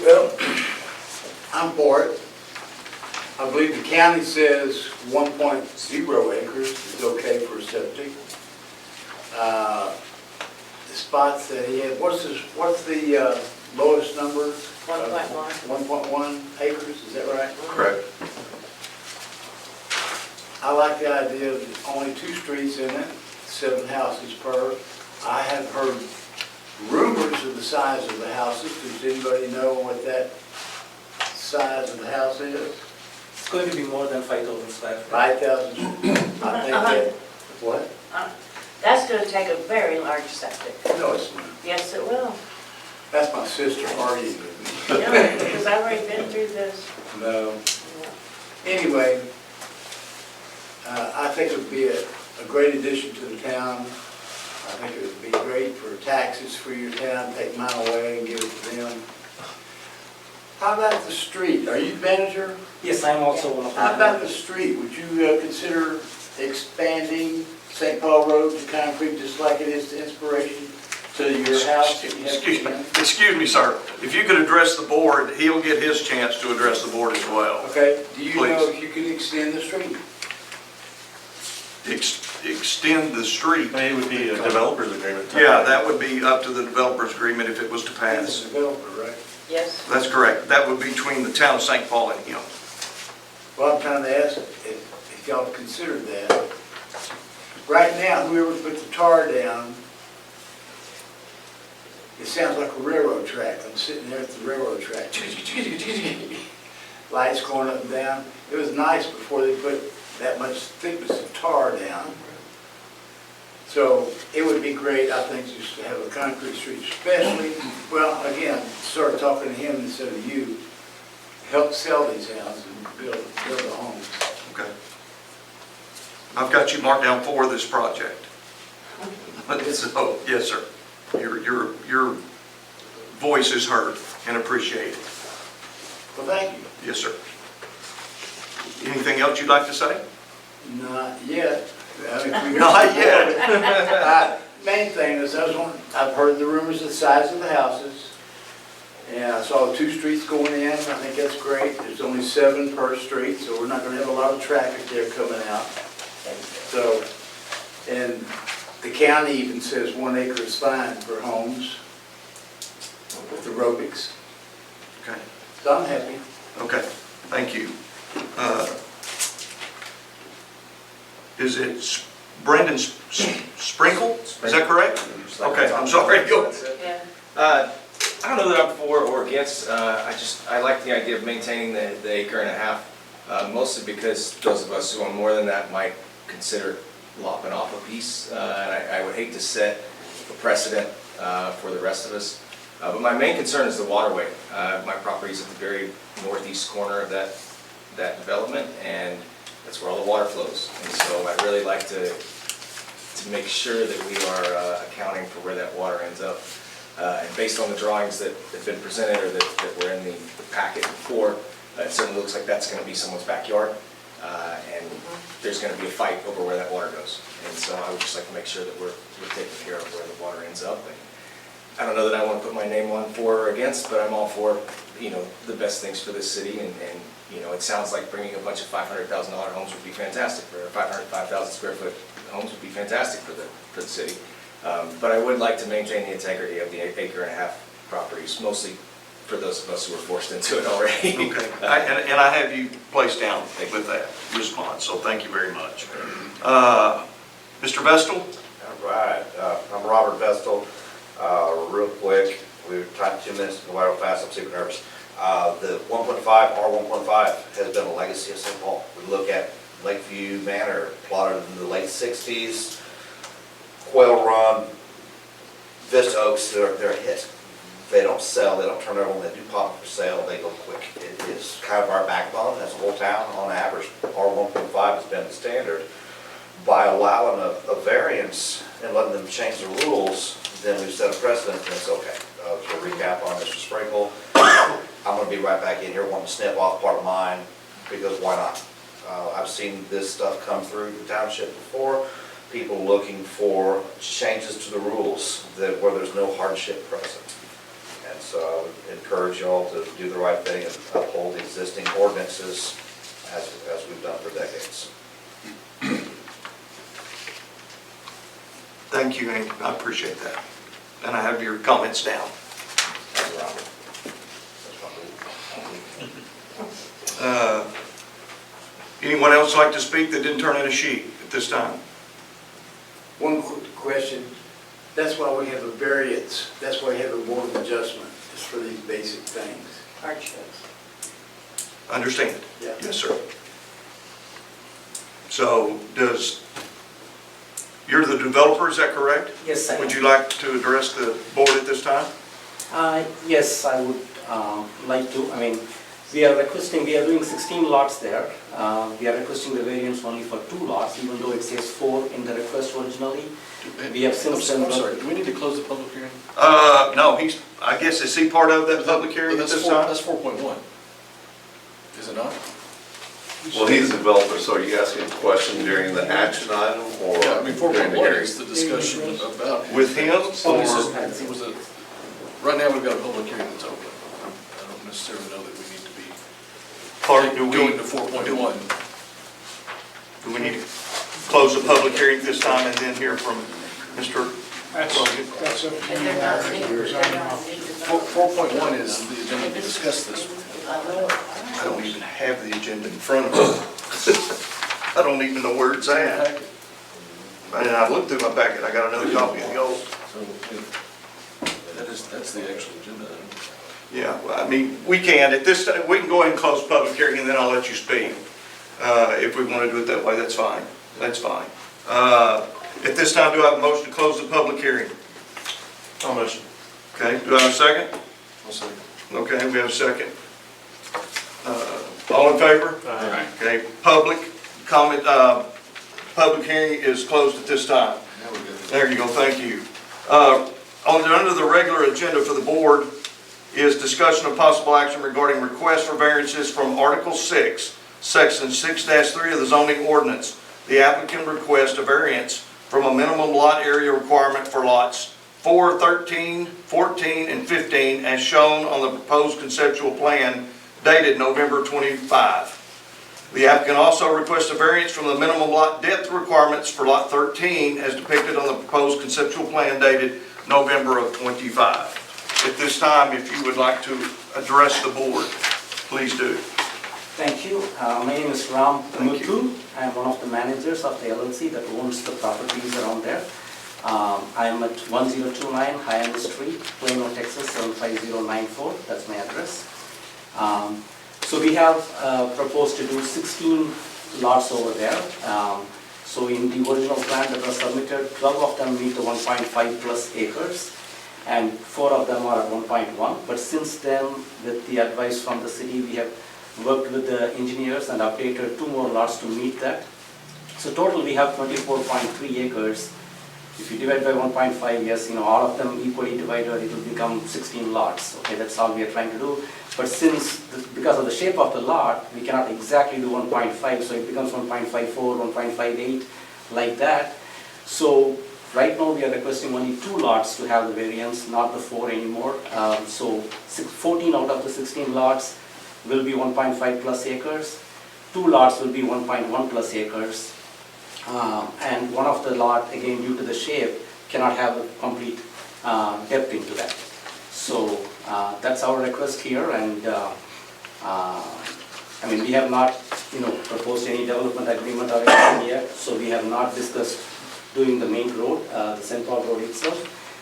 Speaker 13: Well, I'm for it. I believe the county says 1.0 acres is okay for septic. The spots that he had, what's the lowest number?
Speaker 10: 1.1.
Speaker 13: 1.1 acres, is that right?
Speaker 1: Correct.
Speaker 13: I like the idea of only 2 streets in it, 7 houses per. I have heard rumors of the size of the houses. Does anybody know what that size of the house is?
Speaker 11: It's going to be more than 5,000 square feet.
Speaker 13: 5,000? I think that, what?
Speaker 10: That's gonna take a very large septic.
Speaker 13: No, it's not.
Speaker 10: Yes, it will.
Speaker 13: That's my sister arguing with me.
Speaker 10: Yeah, because I've already been through this.
Speaker 13: No. Anyway, I think it would be a great addition to the town. I think it would be great for taxes for your town, take mine away and give it to them. How about the street? Are you manager?
Speaker 11: Yes, I'm also one of them.
Speaker 13: How about the street? Would you consider expanding St. Paul Road to concrete just like it is to Inspiration to your house? that you have?
Speaker 1: Excuse me, sir. If you could address the board, he'll get his chance to address the board as well.
Speaker 13: Okay, do you know
Speaker 1: Please.
Speaker 13: if you can extend the street?
Speaker 1: Extend the street.
Speaker 7: It would be a developer's agreement.
Speaker 1: Yeah, that would be up to the developer's agreement if it was to
Speaker 13: As
Speaker 1: pass.
Speaker 13: a developer, right?
Speaker 10: Yes.
Speaker 1: That's correct. That would be between the town of St. Paul and him.
Speaker 13: Well, I'm trying to ask if y'all have considered that. Right now, whoever put the tar down, it sounds like a railroad track. I'm sitting there at the railroad track. Lights going up and down. It was nice before they put that much thickness of tar down. So it would be great, I think, just to have a concrete street, especially, well, again, start talking to him instead of you. Help sell these houses and build a home.
Speaker 1: Okay. I've got you marked down for this project. So, yes, sir. Your voice is heard and appreciated.
Speaker 13: Well, thank you.
Speaker 1: Yes, sir. Anything else you'd like to say?
Speaker 13: Not yet. I mean, we
Speaker 1: Not yet.
Speaker 13: Main thing is, I've heard the rumors of the size of the houses, and I saw 2 streets going in. I think that's great. There's only 7 per street, so we're not going to have a lot of traffic there coming out. So, and the county even says 1 acre is fine for homes with aerobics.
Speaker 1: Okay.
Speaker 13: So I'm happy.
Speaker 1: Okay, thank you. Is it Brendan Sprinkle? Is that correct? Okay, I'm sorry. Go.
Speaker 14: I don't know that I'm for or against, I like the idea of maintaining the acre and a half, mostly because those of us who own more than that might consider lopping off a piece, and I would hate to set a precedent for the rest of us. But my main concern is the waterway. My property is at the very northeast corner of that development, and that's where all the water flows. And so I'd really like to make sure that we are accounting for where that water ends up. And based on the drawings that have been presented or that were in the packet before, it certainly looks like that's going to be someone's backyard. And there's going to be a fight over where that water goes. And so I would just like to make sure that we're taking care of where the water ends up. And I don't know that I want to put my name on for or against, but I'm all for, the best things for this city. And it sounds like bringing a bunch of $500,000 homes would be fantastic, or 505,000 square foot homes would be fantastic for the city. But I would like to maintain the integrity of the acre and a half properties, mostly for those of us who are forced into it already.
Speaker 1: Okay, and I have you placed down with that response, so thank you very much. Mr. Vestal?
Speaker 15: All right, I'm Robert Vestal. Real quick, we've talked 2 minutes, go right fast, I'm super nervous. The 1.5, R1.5 has been a legacy of St. Paul. We look at Lakeview Manor, plotted in the late 60s, Quail Run, Vista Oaks, they're a hit. They don't sell, they don't turn over, when they do pop for sale, they go quick. It is kind of our backbone as a whole town. On average, R1.5 has been the standard. By allowing a variance and letting them change the rules, then we've set a precedent, and it's okay. To recap on Mr. Sprinkle, I'm going to be right back in here wanting to snip off part of mine, because why not? I've seen this stuff come through the township before, people looking for changes to the rules where there's no hardship present. And so I would encourage you all to do the right thing and uphold the existing ordinances as we've done for decades.
Speaker 1: Thank you, Hank, I appreciate that. And I have your comments down. Anyone else like to speak that didn't turn in a sheet at this time?
Speaker 13: One quick question. That's why we have a variance. That's why we have a board of adjustment. It's for these basic things. Hardships.
Speaker 1: Understand?
Speaker 13: Yeah.
Speaker 1: Yes, sir. So you're the developer, is that correct?
Speaker 11: Yes, I am.
Speaker 1: Would you like to address the board at this time?
Speaker 11: Yes, I would like to. We are doing 16 lots there. We are requesting the variance only for 2 lots, even though it says 4 in the request originally. We have since done.
Speaker 3: I'm sorry, do we need to close the public hearing?
Speaker 1: No, I guess, is he part of that public hearing at this time?
Speaker 3: That's 4.1. Is it not?
Speaker 2: Well, he's a developer, so are you asking a question during the action item or
Speaker 3: Yeah,
Speaker 2: during the
Speaker 3: 4.1
Speaker 2: hearing?
Speaker 3: is the discussion about.
Speaker 1: With him,
Speaker 3: Oh, this
Speaker 1: or?
Speaker 3: was a, right now we've got a public hearing that's open. I don't necessarily know that we need to be going to 4.1.
Speaker 1: Do we need to close the public hearing at this time and then hear from Mr.
Speaker 9: That's up to you.
Speaker 10: They're not legal, they're not legal.
Speaker 3: 4.1 is the agenda to discuss this.
Speaker 1: I don't even have the agenda in front of me. I don't even know where it's at. And I've looked through my packet, I got another copy of the old.
Speaker 3: That's the actual agenda.
Speaker 1: Yeah, well, we can, at this time, we can go ahead and close public hearing and then I'll let you speak. If we want to do it that way, that's fine, that's fine. At this time, do I have a motion to close the public hearing?
Speaker 7: I'll motion.
Speaker 1: Okay, do I have a second?
Speaker 3: I'll second.
Speaker 1: Okay, we have a second. All in favor?
Speaker 7: Aye.
Speaker 1: Okay, public comment, public hearing is closed at this time.
Speaker 3: Now we're good.
Speaker 1: There you go, thank you. Under the regular agenda for the board is discussion of possible action regarding request for variances from Article 6, Section 6-3 of the zoning ordinance. The applicant requests a variance from a minimum lot area requirement for lots 4, 13, 14, and 15 as shown on the proposed conceptual plan dated November 25. The applicant also requests a variance from the minimum lot depth requirements for lot 13 as depicted on the proposed conceptual plan dated November of 25. At this time, if you would like to address the board. Please do.
Speaker 11: Thank you. My name is Ram Muthu. I am one of the managers of the LLC that owns the properties around there. I am at 1029 Hyannis Street, Plano, Texas 75094. That's my address. So we have proposed to do 16 lots over there. So in the original plan that was submitted, 12 of them meet the 1.5 plus acres, and 4 of them are at 1.1. But since then, with the advice from the city, we have worked with the engineers and updated 2 more lots to meet that. So total we have 24.3 acres. If you divide by 1.5, yes, all of them equally divided, it will become 16 lots. Okay, that's all we are trying to do. But because of the shape of the lot, we cannot exactly do 1.5, so it becomes 1.54, 1.58, like that. So right now we are requesting only 2 lots to have the variance, not the 4 anymore. So 14 out of the 16 lots will be 1.5 plus acres. 2 lots will be 1.1 plus acres. And one of the lot, again, due to the shape, cannot have a complete depth into that. So that's our request here, and we have not, proposed any development agreement or anything yet, so we have not discussed doing the main road, the St. Paul Road itself,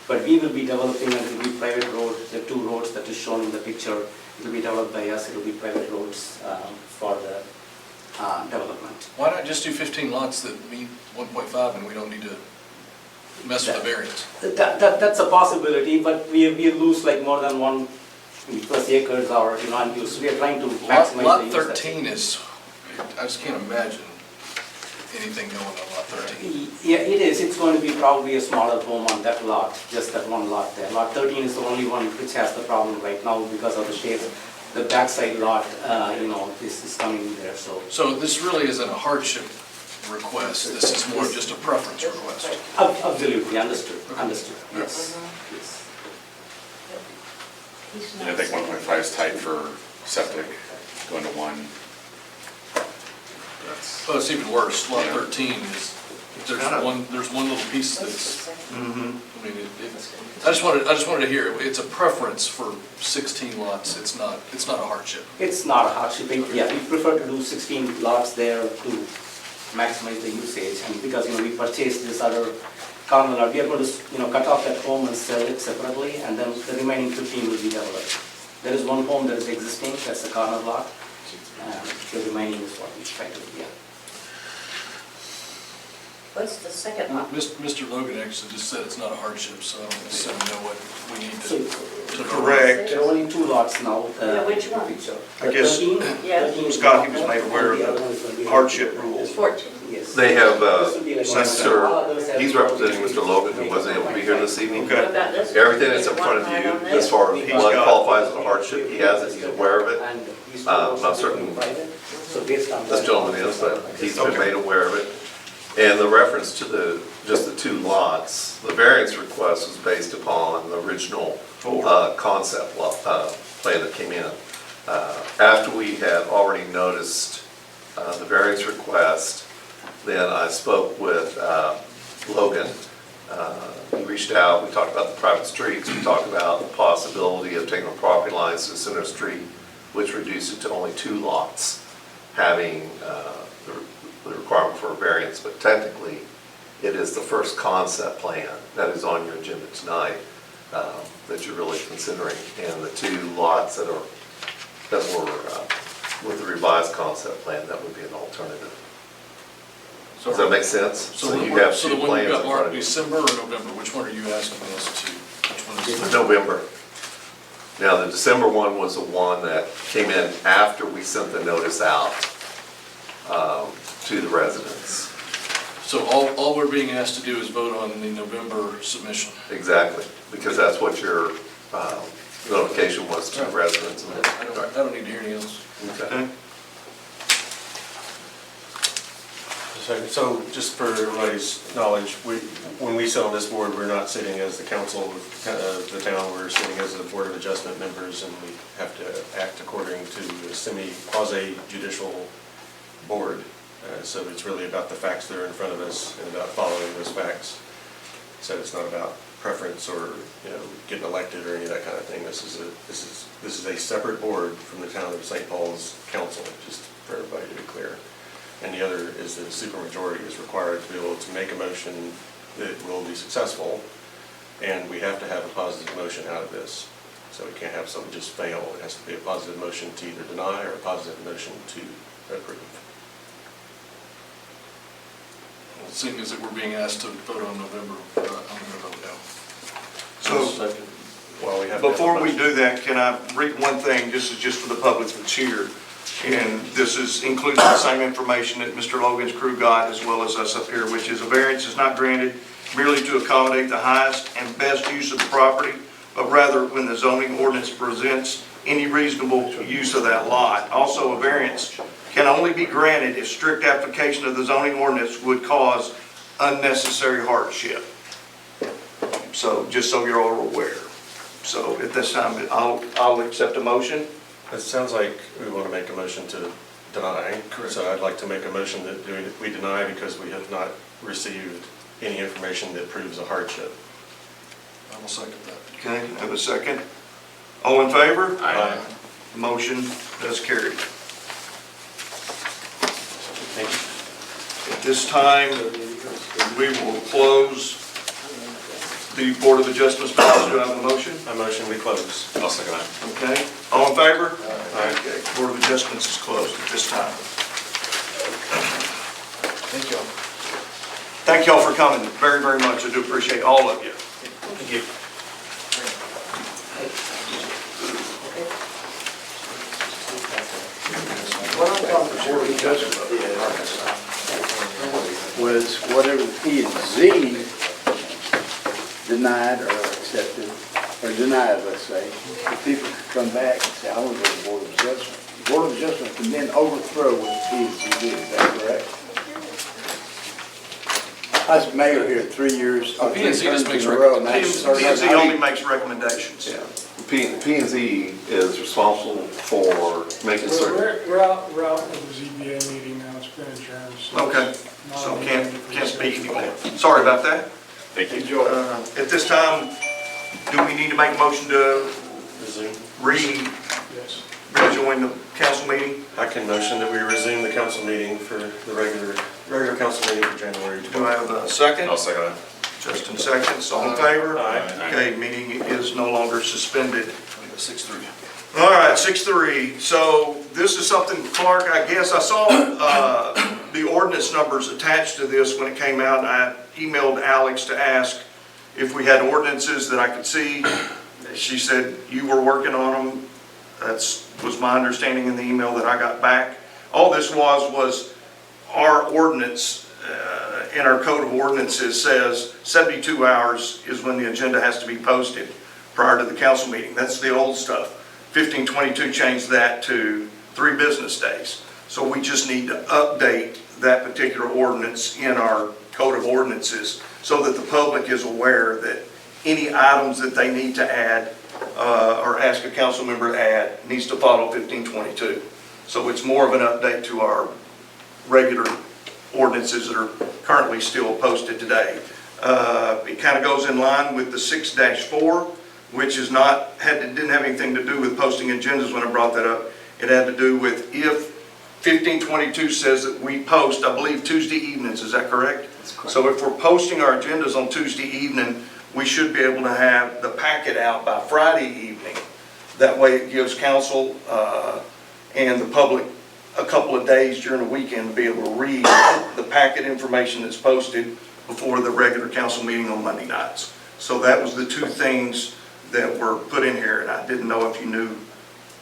Speaker 11: but we will be developing, and it will be private road, the 2 roads that is shown in the picture, it will be developed by us, it will be private roads for the development.
Speaker 3: Why not just do 15 lots that meet 1.5 and we don't need to mess with the variance?
Speaker 11: That's a possibility, but we lose like more than 1 plus acres or, unused. So we are trying to maximize
Speaker 3: Lot
Speaker 11: the use.
Speaker 3: 13 is, I just can't imagine anything going on lot 13.
Speaker 11: Yeah, it is. It's going to be probably a smaller home on that lot, just that one lot there. Lot 13 is the only one which has the problem right now because of the shape. The backside lot, this is coming there, so.
Speaker 3: So this really isn't a hardship request, this is more just a preference request.
Speaker 11: Absolutely, understood, yes.
Speaker 4: And I think 1.5 is tight for septic, going to 1.
Speaker 3: Well, it's even worse, lot
Speaker 4: Yeah.
Speaker 3: 13 is, there's one little piece that's, I just wanted to hear, it's a preference for 16 lots, it's not a hardship.
Speaker 11: It's not a hardship, yeah, we prefer to do 16 lots there to maximize the usage, and because, we purchased this other corner lot, we are going to, cut off that home and sell it separately, and then the remaining 15 will be developed. There is 1 home that is existing, that's the corner lot, and the remaining is what we try to do, yeah.
Speaker 10: What's the second one?
Speaker 3: Mr. Logan actually just said it's not a hardship, so I don't necessarily know what we need
Speaker 11: So,
Speaker 3: to.
Speaker 1: Correct.
Speaker 11: there are only 2 lots now.
Speaker 10: Yeah, which one?
Speaker 11: Picture.
Speaker 1: I guess
Speaker 11: 13 is
Speaker 1: Scott, he was
Speaker 11: one,
Speaker 1: made aware of
Speaker 11: the other one is going to be-
Speaker 1: the hardship rules.
Speaker 10: 14.
Speaker 11: Yes.
Speaker 2: They have,
Speaker 11: This will be like
Speaker 2: Mr. He's representing Mr. Logan, who wasn't able to be here this evening.
Speaker 1: Okay.
Speaker 10: What about this?
Speaker 2: Everything that's in front of
Speaker 10: One right
Speaker 2: you,
Speaker 10: on this?
Speaker 2: as far as
Speaker 1: He's
Speaker 2: what
Speaker 1: got-
Speaker 2: qualifies as a hardship, he has it, he's aware of it.
Speaker 11: And these two
Speaker 2: I'm
Speaker 11: roads
Speaker 2: not
Speaker 11: will be
Speaker 2: certain
Speaker 11: divided. So based on
Speaker 2: This
Speaker 11: that-
Speaker 2: gentleman is, but he's been made aware of it. And the reference to just the 2 lots, the variance request was based upon the original concept plan that came in. After we had already noticed the variance request, then I spoke with Logan. He reached out, we talked about the private streets, we talked about the possibility of taking the property lines to Center Street, which reduced it to only 2 lots, having the requirement for a variance, but technically, it is the first concept plan that is on your agenda tonight that you're really considering, and the 2 lots that were with the revised concept plan, that would be an alternative. Does that make sense?
Speaker 3: So
Speaker 2: you have
Speaker 3: so
Speaker 2: 2
Speaker 3: the one
Speaker 2: plans
Speaker 3: you
Speaker 2: in
Speaker 3: got
Speaker 2: front
Speaker 3: marked
Speaker 2: of you.
Speaker 3: December or November, which one are you asking us to, which one is the?
Speaker 2: November. Now, the December one was the one that came in after we sent the notice out to the residents.
Speaker 3: So all we're being asked to do is vote on the November submission.
Speaker 2: Exactly, because that's what your notification was to the residents.
Speaker 3: I don't need to hear anything else.
Speaker 2: Okay.
Speaker 7: So just for everybody's knowledge, when we sit on this board, we're not sitting as the council of the town, we're sitting as the Board of Adjustment members, and we have to act according to a quasi-judicial board. So it's really about the facts that are in front of us and about following those facts. So it's not about preference or, getting elected or any of that kind of thing. This is a separate board from the town of St. Paul's council, just for everybody to be clear. And the other is that a supermajority is required to be able to make a motion that will be successful, and we have to have a positive motion out of this. So we can't have something just fail. It has to be a positive motion to either deny or a positive motion to approve.
Speaker 3: Well, it seems that we're being asked to vote on November, I'm going to vote no.
Speaker 1: So,
Speaker 7: Well, we have to have a
Speaker 1: before we
Speaker 7: motion.
Speaker 1: do that, can I read one thing? This is just for the public that's here. And this is including the same information that Mr. Logan's crew got as well as us up here, which is a variance is not granted merely to accommodate the highest and best use of the property, but rather when the zoning ordinance presents any reasonable use of that lot. Also, a variance can only be granted if strict application of the zoning ordinance would cause unnecessary hardship. So, just so you're all aware. So, at this time, I'll accept a motion.
Speaker 7: It sounds like we want to make a motion to deny.
Speaker 3: Correct.
Speaker 7: So I'd like to make a motion that we deny because we have not received any information that proves a hardship.
Speaker 3: I will second that.
Speaker 1: Okay, have a second. All in favor?
Speaker 7: Aye.
Speaker 1: Motion does carry.
Speaker 7: Thank you.
Speaker 1: At this time, we will close the Board of Adjustments. Do I have a motion?
Speaker 7: I motion we close.
Speaker 4: I'll second that.
Speaker 1: Okay, all in favor?
Speaker 7: Aye.
Speaker 1: Okay, Board of Adjustments is closed at this time.
Speaker 3: Thank you all.
Speaker 1: Thank y'all for coming very, very much. I do appreciate all of you. Thank you.
Speaker 13: What I thought the Board of Adjustment did was whatever P and Z denied or accepted, or denied, let's say, the people could come back and say, I want to go to the Board of Adjustment. The Board of Adjustment can then overthrow what the P and Z did, is that correct? I was mayor here 3 years, or 3
Speaker 3: P&Z just
Speaker 13: terms
Speaker 3: makes
Speaker 13: in a row, and I
Speaker 1: P&Z only makes recommendations.
Speaker 2: Yeah. P&Z is responsible for making certain.
Speaker 9: We're out of the ZBA meeting now, it's been adjourned. So
Speaker 1: Okay,
Speaker 9: it's
Speaker 1: so
Speaker 9: not
Speaker 1: can't speak anymore. Sorry about that.
Speaker 4: Thank you.
Speaker 13: Enjoy.
Speaker 1: At this time, do we need to make a motion to
Speaker 7: Resume.
Speaker 9: Yes.
Speaker 1: rejoin the council meeting?
Speaker 7: I can motion that we resume the council meeting for the regular council meeting for January
Speaker 1: Do I
Speaker 7: 12th.
Speaker 1: have a second?
Speaker 4: I'll second that.
Speaker 1: Justin seconds, all in favor?
Speaker 7: Aye.
Speaker 1: Okay, meeting is no longer suspended.
Speaker 3: 6-3.
Speaker 1: All right, 6-3. So this is something, Clark, I guess, I saw the ordinance numbers attached to this when it came out. I emailed Alex to ask if we had ordinances that I could see. She said you were working on them. Was my understanding in the email that I got back. All this was our ordinance, in our code of ordinances says 72 hours is when the agenda has to be posted prior to the council meeting. That's the old stuff. 1522 changed that to 3 business days. So we just need to update that particular ordinance in our code of ordinances so that the public is aware that any items that they need to add or ask a council member to add needs to follow 1522. So it's more of an update to our regular ordinances that are currently still posted today. It kind of goes in line with the 6-4, which didn't have anything to do with posting agendas when I brought that up. It had to do with if 1522 says that we post, I believe, Tuesday evenings, is that correct?
Speaker 11: That's correct.
Speaker 1: So if we're posting our agendas on Tuesday evening, we should be able to have the packet out by Friday evening. That way it gives council and the public a couple of days during the weekend to be able to read the packet information that's posted before the regular council meeting on Monday nights. So that was the 2 things that were put in here, and I didn't know if you knew.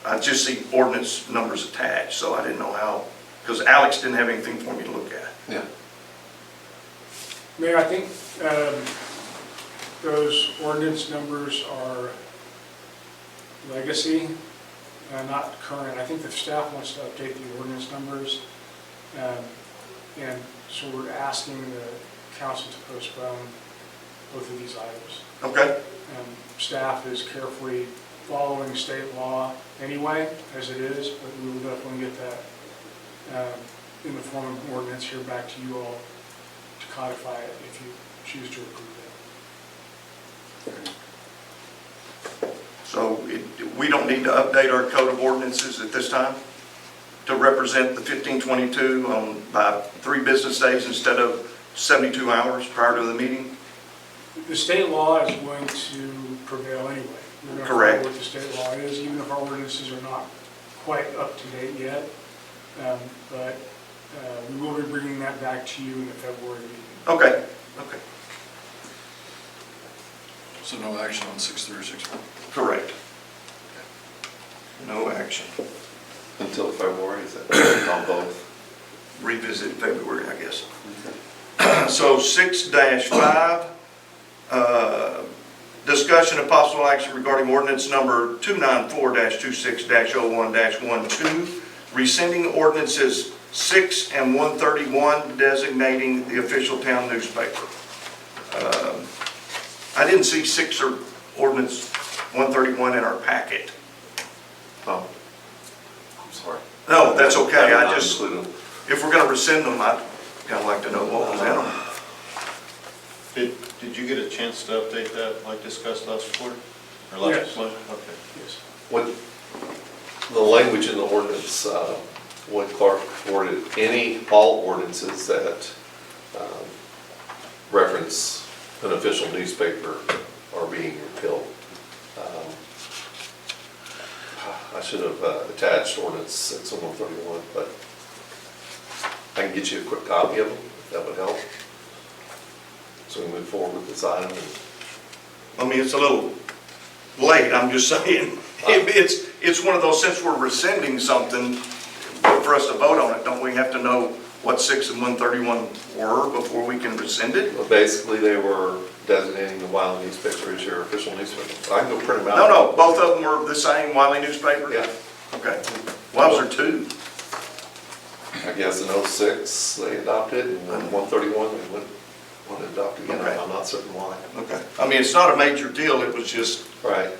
Speaker 1: I just see ordinance numbers attached, so I didn't know how, because Alex didn't have anything for me to look at.
Speaker 2: Yeah.
Speaker 9: Mayor, I think those ordinance numbers are legacy, not current. I think the staff wants to update the ordinance numbers. And so we're asking the council to postpone both of these items.
Speaker 1: Okay.
Speaker 9: Staff is carefully following state law anyway, as it is, but we will definitely get that in the form of ordinance here back to you all to codify it if you choose to approve
Speaker 1: So we don't need to update our code of ordinances at this time to represent the 1522 by 3 business days instead of 72 hours prior to the meeting?
Speaker 9: The state law is going to prevail anyway. We're going to
Speaker 1: Correct.
Speaker 9: follow what the state law is, even if our ordinances are not quite up to date yet. But we will be bringing that back to you in the February meeting.
Speaker 1: Okay, okay,
Speaker 3: So no action on 6.3 or 6.4?
Speaker 1: correct. No action.
Speaker 2: Until February, is that on both?
Speaker 1: Revisit in February, I guess. So 6-5, discussion of possible action regarding ordinance number 294-26-01-12, rescinding ordinances 6 and 131, designating the official town newspaper. I didn't see 6 or ordinance 131 in our packet.
Speaker 2: Oh, I'm sorry.
Speaker 1: No, that's okay. I
Speaker 2: Not
Speaker 1: just,
Speaker 2: included.
Speaker 1: if we're going to rescind them, I'd kind of like to know what was in them.
Speaker 6: Did you get a chance to update that like discussed last quarter? Or
Speaker 9: Yes.
Speaker 6: last month? Okay.
Speaker 9: Yes.
Speaker 2: What, the language in the ordinance, what Clark worded, all ordinances that reference an official newspaper are being repealed. I should have attached ordinance 6 and 131, but I can get you a quick copy of them, if that would help. So we move forward with this item.
Speaker 1: I mean, it's a little late, I'm just saying. It's one of those, since we're rescinding something, for us to vote on it, don't we have to know what 6 and 131 were before we can rescind it?
Speaker 2: Well, basically, they were designating the Wiley newspaper as your official newspaper. I can go print them out.
Speaker 1: No, both of them were the same Wiley newspaper?
Speaker 2: Yeah.
Speaker 1: Okay. Why was there 2?
Speaker 2: I guess in '06, they adopted, and in 131, they went to adopt again.
Speaker 1: Okay.
Speaker 2: I'm not certain why.
Speaker 1: Okay. I mean, it's not a major deal, it was just,
Speaker 2: Right.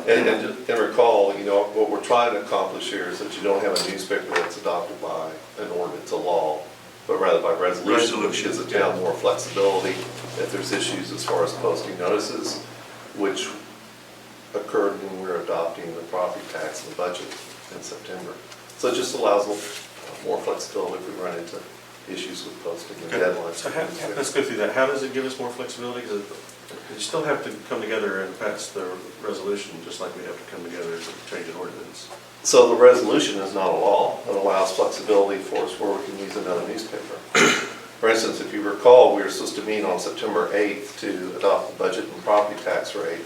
Speaker 2: And recall, what we're trying to accomplish here is that you don't have a newspaper that's adopted by an ordinance, a law, but rather by resolution, which gives the town more flexibility if there's issues as far as posting notices, which occurred when we were adopting the property tax and the budget in September. So it just allows more flexibility if we run into issues with posting and deadlines.
Speaker 7: So let's go through that. How does it give us more flexibility? Because you still have to come together and pass the resolution, just like we have to come together to change an ordinance.
Speaker 2: So the resolution is not a law. It allows flexibility for us where we can use another newspaper. For instance, if you recall, we were supposed to meet on September 8th to adopt the budget and property tax rate.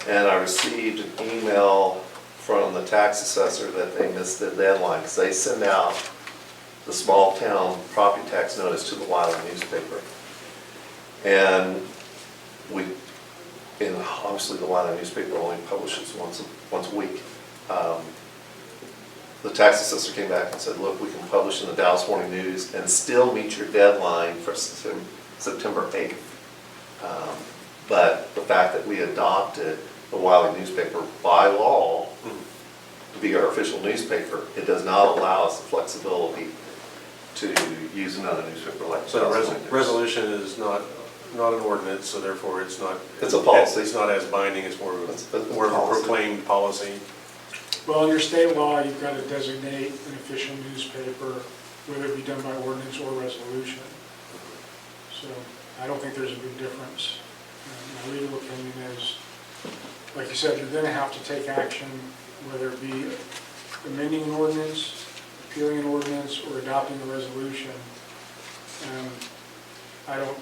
Speaker 2: And I received an email from the tax assessor that they missed the deadline because they send out the small town property tax notice to the Wiley newspaper. And obviously the Wiley newspaper only publishes once a week. The tax assessor came back and said, look, we can publish in the Dallas Morning News and still meet your deadline for September 8th. But the fact that we adopted the Wiley newspaper by law to be our official newspaper, it does not allow us the flexibility to use another newspaper like the
Speaker 7: So
Speaker 2: Dallas
Speaker 7: the
Speaker 2: Morning News.
Speaker 7: resolution is not an ordinance, so therefore it's not.
Speaker 2: It's a policy.
Speaker 7: It's not as binding, it's more of
Speaker 2: It's
Speaker 7: a proclaimed policy.
Speaker 9: Well, under state law, you've got to designate an official newspaper, whether it be done by ordinance or resolution. So I don't think there's a big difference. My legal opinion is, like you said, you're going to have to take action, whether it be amending an ordinance, appealing an ordinance, or adopting a resolution. I don't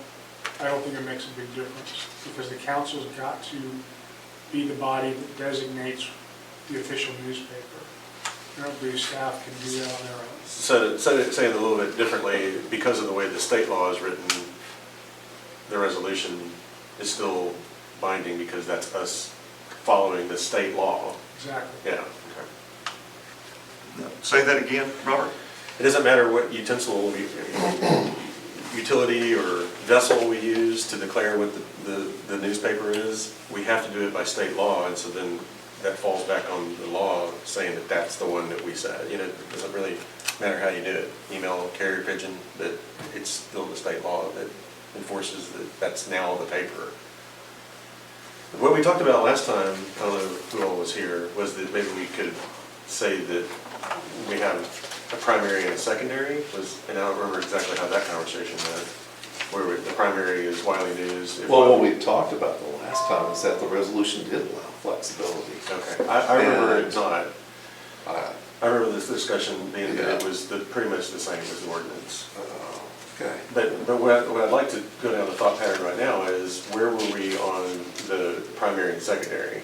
Speaker 9: think it makes a big difference, because the council's got to be the body that designates the official newspaper. I don't believe staff can do that on their own.
Speaker 7: So say it a little bit differently, because of the way the state law is written, the resolution is still binding because that's us following the state law.
Speaker 9: Exactly.
Speaker 7: Yeah, okay.
Speaker 1: say that again, Robert?
Speaker 7: It doesn't matter what utility or vessel we use to declare what the newspaper is. We have to do it by state law, and so then that falls back on the law saying that that's the one that we said. It doesn't really matter how you do it, email, carrier pigeon, but it's still the state law that enforces that that's now the paper. What we talked about last time, I don't know who all was here, was that maybe we could say that we have a primary and a secondary, and I don't remember exactly how that conversation went, where the primary is Wiley News.
Speaker 2: Well, what we talked about the last time is that the resolution did allow flexibility.
Speaker 7: Okay, I remember it not.
Speaker 2: Uh,
Speaker 7: I remember this discussion being that it
Speaker 2: Yeah.
Speaker 7: was pretty much the same as the ordinance.
Speaker 2: Okay.
Speaker 7: But what I'd like to go down the thought pattern right now is, where were we on the primary and secondary?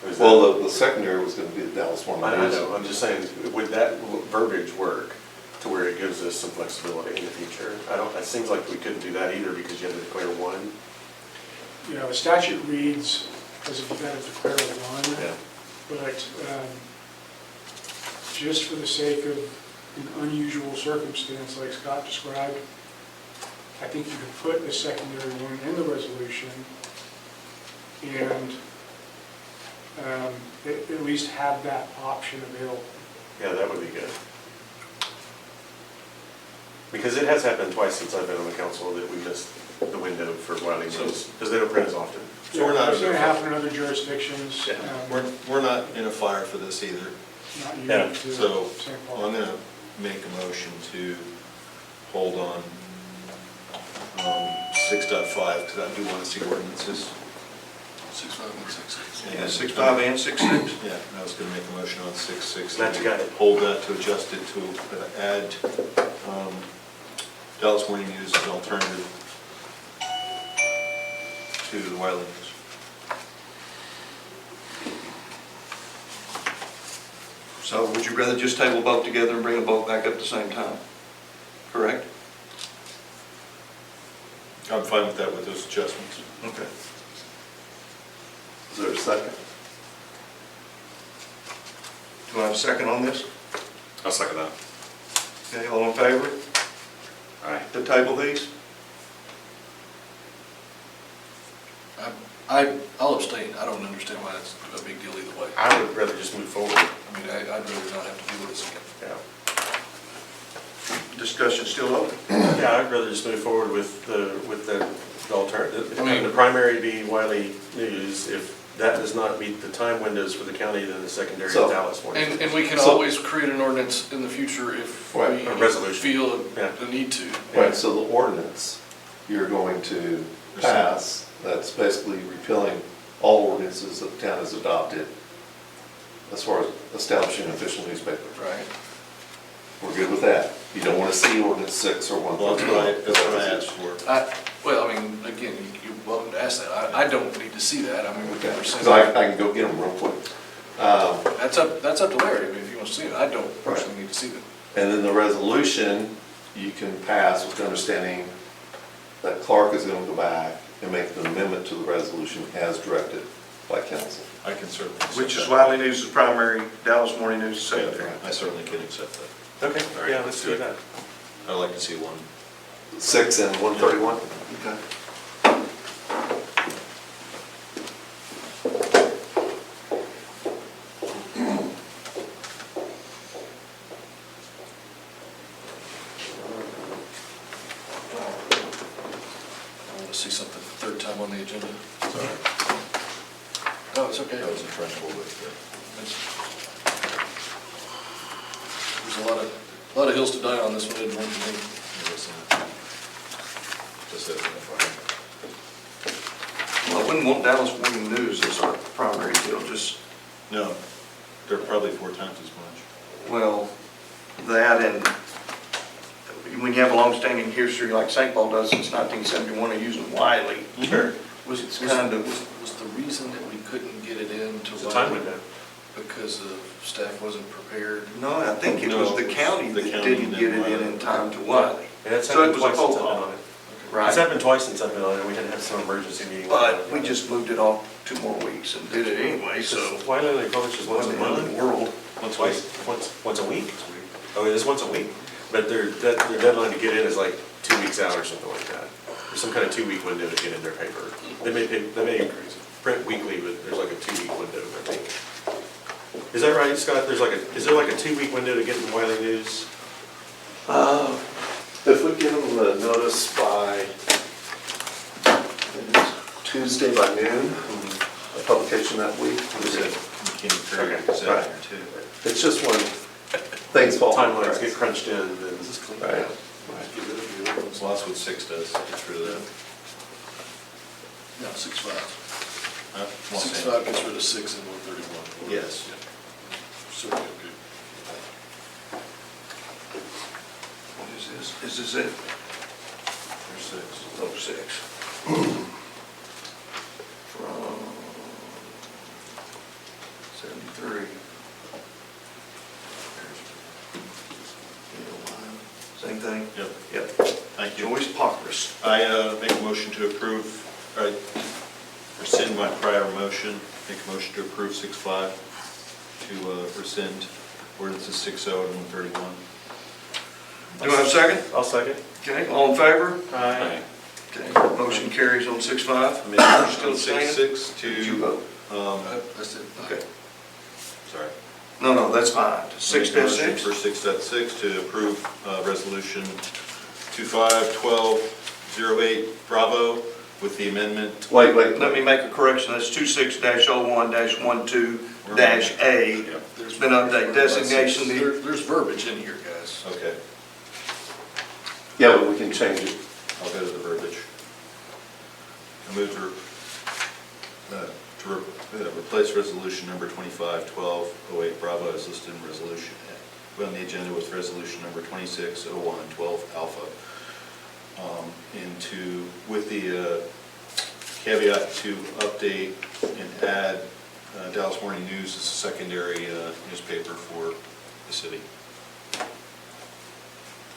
Speaker 7: Was that-
Speaker 2: Well, the secondary was gonna be the Dallas Morning
Speaker 7: I
Speaker 2: News.
Speaker 7: know, I'm just saying, would that verbiage work to where it gives us some flexibility in the future? It seems like we couldn't do that either because you had to declare one.
Speaker 9: You know, the statute reads as if you had to declare one,
Speaker 7: Yeah.
Speaker 9: but just for the sake of an unusual circumstance like Scott described, I think you could put a secondary one in the resolution and at least have that option available.
Speaker 7: Yeah, that would be good. Because it has happened twice since I've been on the council that we missed the window for Wiley News, because they don't print as often.
Speaker 6: So we're not-
Speaker 9: It's going to happen in other jurisdictions.
Speaker 6: Yeah, we're not in a fire for this either.
Speaker 9: Not
Speaker 7: Yeah.
Speaker 9: unique to
Speaker 6: So
Speaker 9: St.
Speaker 6: I'm
Speaker 9: Paul.
Speaker 6: gonna make a motion to hold on 6.5, because I do want to see ordinances.
Speaker 3: 6.5 and 6.6.
Speaker 1: Yeah, 6.5 and 6.6.
Speaker 6: Yeah, and I was gonna make a motion on 6.6.
Speaker 7: That you got it.
Speaker 6: Hold that to adjust it to add Dallas Morning News as an alternative to the Wiley News.
Speaker 1: So would you rather just table both together and bring them both back up at the same time? Correct?
Speaker 6: I'm fine with that with those adjustments.
Speaker 1: Okay.
Speaker 2: Is there a second?
Speaker 1: Do I have a second on this?
Speaker 4: I'll second that.
Speaker 1: Okay, all in favor
Speaker 4: Aye.
Speaker 1: to table these?
Speaker 3: I'll abstain. I don't understand why it's a big deal either way.
Speaker 7: I would rather just move forward.
Speaker 3: I mean, I'd rather not have to deal with this again.
Speaker 7: Yeah.
Speaker 1: Discussion still open?
Speaker 7: Yeah, I'd rather just move forward with the alternative.
Speaker 3: I mean-
Speaker 7: The primary be Wiley News. If that does not meet the time windows for the county, then the secondary is
Speaker 2: So-
Speaker 7: Dallas Morning.
Speaker 3: And we can
Speaker 2: So-
Speaker 3: always create an ordinance in the future if we
Speaker 2: Right,
Speaker 7: a resolution.
Speaker 3: feel
Speaker 7: Yeah.
Speaker 3: the need to.
Speaker 2: Right, so the ordinance you're going to pass, that's basically repealing all ordinances that the town has adopted as far as establishing an official newspaper.
Speaker 3: Right.
Speaker 2: We're good with that. You don't want to see ordinance 6 or 1.
Speaker 6: Well, that's what I asked for.
Speaker 3: Well, I mean, again, you're welcome to ask that. I don't need to see that. I mean, we can
Speaker 2: Okay,
Speaker 3: rescind
Speaker 2: so I
Speaker 3: it.
Speaker 2: can go get them real quick.
Speaker 3: That's up to Larry. I mean, if he wants to see it. I don't personally need to see that.
Speaker 2: And then the resolution, you can pass with the understanding that Clark is going to go back and make an amendment to the resolution as directed by council.
Speaker 6: I can certainly accept
Speaker 1: Which is
Speaker 6: that.
Speaker 1: Wiley News is primary, Dallas Morning News is secondary.
Speaker 6: I certainly can accept that.
Speaker 7: Okay, yeah, let's do that.
Speaker 6: I'd like to see one.
Speaker 2: 6 and 131?
Speaker 1: Okay.
Speaker 3: I want to see something third time on the agenda. No, it's okay.
Speaker 6: That was a trenchable with
Speaker 3: There's a lot of hills to die on this one, isn't there?
Speaker 6: just as an FYI.
Speaker 1: Well, I wouldn't want Dallas Morning News as our primary deal, just,
Speaker 6: No, they're probably 4 times as much.
Speaker 1: well, that and when you have a long-standing history like St. Paul does since 1971 of using Wiley, it's kind of,
Speaker 3: Was the reason that we couldn't get it in to
Speaker 7: It's a time
Speaker 3: Wiley
Speaker 7: window.
Speaker 3: because the staff wasn't prepared?
Speaker 1: no, I think it was the county
Speaker 6: The
Speaker 1: that
Speaker 6: county
Speaker 1: didn't
Speaker 6: and
Speaker 1: get
Speaker 6: then
Speaker 1: it in time to Wiley.
Speaker 7: Yeah, it's
Speaker 1: So it
Speaker 7: happened
Speaker 1: was a
Speaker 7: twice since
Speaker 1: phone
Speaker 7: I've been
Speaker 1: call.
Speaker 7: on it.
Speaker 1: Right.
Speaker 7: It's happened twice since I've been on it. We had to have some emergency meeting.
Speaker 1: But we just moved it off 2 more weeks and did it anyway, so.
Speaker 7: Wiley only publishes once a
Speaker 1: What in
Speaker 7: month.
Speaker 1: the world?
Speaker 7: Once a week? Oh, it is once a week? But their deadline to get in is like 2 weeks out or something like that. There's some kind of 2-week window to get in their paper. They may print weekly, but there's like a 2-week window, I think. Is that right, Scott? Is there like a 2-week window to get in Wiley News?
Speaker 2: If we give them the notice by Tuesday by noon, a publication that week.
Speaker 6: McKinney Curry
Speaker 2: Okay,
Speaker 6: is
Speaker 2: right.
Speaker 6: out there too.
Speaker 2: It's just when things fall.
Speaker 7: Timelines get crunched in, then
Speaker 2: Right.
Speaker 7: get rid of the old ones.
Speaker 6: Well, that's what 6 does, gets rid of that.
Speaker 3: No, 6.5.
Speaker 6: Huh? Well,
Speaker 3: 6.5 gets rid of 6 and 131.
Speaker 6: Yes.
Speaker 3: Certainly okay.
Speaker 1: What is this? Is this it?
Speaker 6: There's 6.
Speaker 1: Oh, 6. From 73. Same thing?
Speaker 6: Yep.
Speaker 1: Yep.
Speaker 6: Thank you.
Speaker 1: Joyce Pockris.
Speaker 6: I make a motion to approve, rescind my prior motion, make a motion to approve 6.5, to rescind ordinances 6.0 and 131.
Speaker 1: Do I have a second?
Speaker 7: I'll second.
Speaker 1: Okay, all in favor?
Speaker 7: Aye.
Speaker 1: Okay, motion carries on 6.5.
Speaker 6: I make a motion
Speaker 1: Still
Speaker 6: on
Speaker 1: saying?
Speaker 6: 6.6
Speaker 1: Did you vote?
Speaker 3: That's it.
Speaker 1: Okay.
Speaker 6: Sorry.
Speaker 1: No, that's fine.
Speaker 6: Make a motion
Speaker 1: 6.6?
Speaker 6: for 6.6 to approve resolution 251208 Bravo with the amendment.
Speaker 1: Wait, let me make a correction. That's 26-01-12-A. There's been update designation.
Speaker 3: There's verbiage in here, guys.
Speaker 6: Okay,
Speaker 2: Yeah, but we can change it.
Speaker 6: I'll go to the verbiage. I move to replace resolution number 251208 Bravo as listed in resolution, on the agenda with resolution number 260112 Alpha. With the caveat to update and add Dallas Morning News as a secondary newspaper for the city.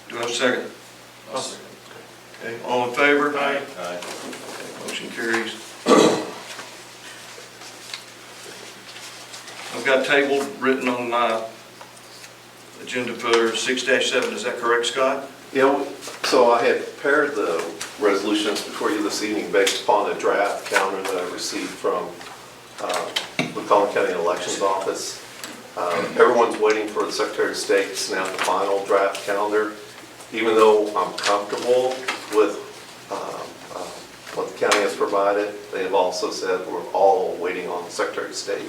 Speaker 1: Do I have a second?
Speaker 3: I'll second.
Speaker 1: Okay, all in favor?
Speaker 6: Aye.
Speaker 1: Motion carries. I've got tabled written on my agenda for 6-7. Is that correct, Scott?
Speaker 2: Yeah, so I had prepared the resolutions before you this evening based upon a draft calendar that I received from the Collin County Elections Office. Everyone's waiting for the Secretary of State to snap the final draft calendar. Even though I'm comfortable with what the county has provided, they have also said we're all waiting on the Secretary of State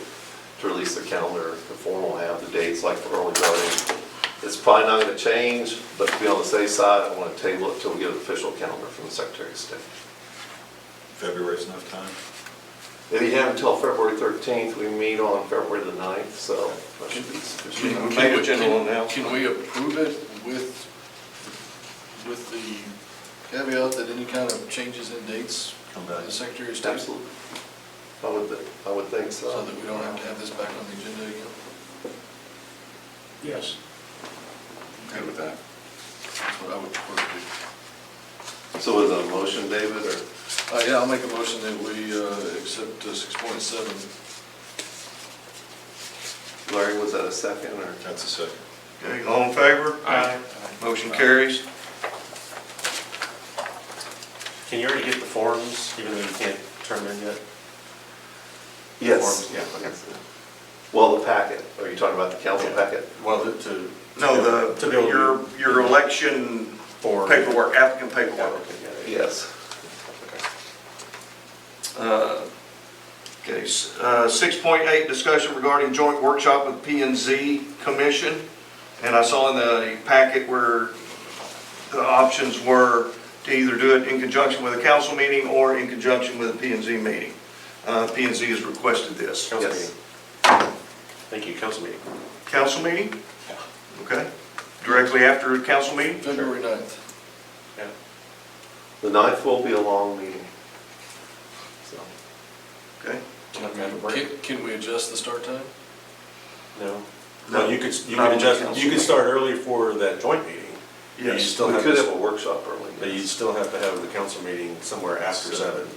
Speaker 2: to release the calendar. The form will have the dates like for early voting. It's probably not going to change, but to be on the safe side, I want to table it until we get an official calendar from the Secretary of State.
Speaker 6: February's enough time?
Speaker 2: If you have until February 13th, we meet on February the 9th, so that should be sufficient.
Speaker 1: We made a general announcement.
Speaker 3: Can we approve it with the caveat that any kind of changes in dates
Speaker 6: Come
Speaker 3: by
Speaker 6: back.
Speaker 3: the Secretary of State?
Speaker 2: Absolutely. I would think so.
Speaker 3: So that we don't have to have this back on the agenda again?
Speaker 9: Yes.
Speaker 3: Good with that. That's what I would prefer to do.
Speaker 2: So is a motion, David, or?
Speaker 3: Yeah, I'll make a motion that we accept 6.7.
Speaker 2: Larry, was that a second, or?
Speaker 6: That's a second.
Speaker 1: Okay, all in favor?
Speaker 7: Aye.
Speaker 1: Motion carries.
Speaker 7: Can you already get the forms, even though you can't turn them in yet?
Speaker 2: Yes.
Speaker 7: Forms? Yeah, okay.
Speaker 2: Well, the packet, are you talking about the council packet?
Speaker 7: Well, to be able to-
Speaker 1: Your election
Speaker 7: Form.
Speaker 1: paperwork, applicant
Speaker 7: Yeah,
Speaker 1: paperwork.
Speaker 7: okay, yeah, yeah.
Speaker 2: Yes.
Speaker 1: Okay, 6.8, discussion regarding joint workshop with P&Z Commission. And I saw in the packet where the options were to either do it in conjunction with a council meeting or in conjunction with a P&Z meeting. P&Z has requested this.
Speaker 7: Council
Speaker 2: Yes.
Speaker 7: meeting. Thank you, council meeting.
Speaker 1: Council meeting? Okay. Directly after a council meeting?
Speaker 3: February 9th.
Speaker 7: Yeah.
Speaker 2: The 9th will be a long meeting. So,
Speaker 1: Okay.
Speaker 3: Can we adjust the start time?
Speaker 7: No.
Speaker 1: No.
Speaker 7: Well, you could
Speaker 1: Not on the
Speaker 7: adjust,
Speaker 1: council
Speaker 7: you could
Speaker 1: meeting.
Speaker 7: start early for that joint meeting. You
Speaker 1: Yes.
Speaker 7: still
Speaker 2: we
Speaker 7: have
Speaker 2: could
Speaker 7: to-
Speaker 2: have a workshop early.
Speaker 7: But you still have to have the council meeting somewhere after 7,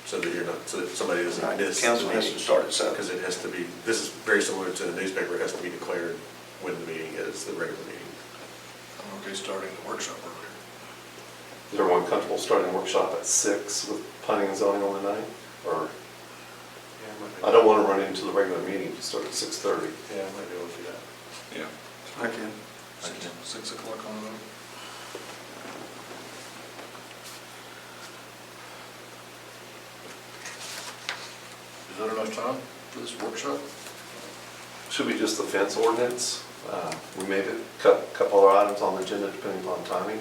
Speaker 7: so that you're not, so that somebody doesn't miss the
Speaker 1: Council has to
Speaker 7: meeting.
Speaker 1: start at 7.
Speaker 7: Because it has to be, this is very similar to the newspaper, it has to be declared when the meeting is, the regular meeting.
Speaker 3: I'm okay starting the workshop earlier.
Speaker 2: Is everyone comfortable starting the workshop at 6 with planning and zoning on the 9th? Or, I don't want to run into the regular meeting to start at 6:30.
Speaker 7: Yeah, I might be able to do that.
Speaker 1: I can.
Speaker 3: 6 o'clock on the road. enough time for this workshop?
Speaker 2: Should be just the fence ordinance. We made a couple of items on the agenda depending upon timing,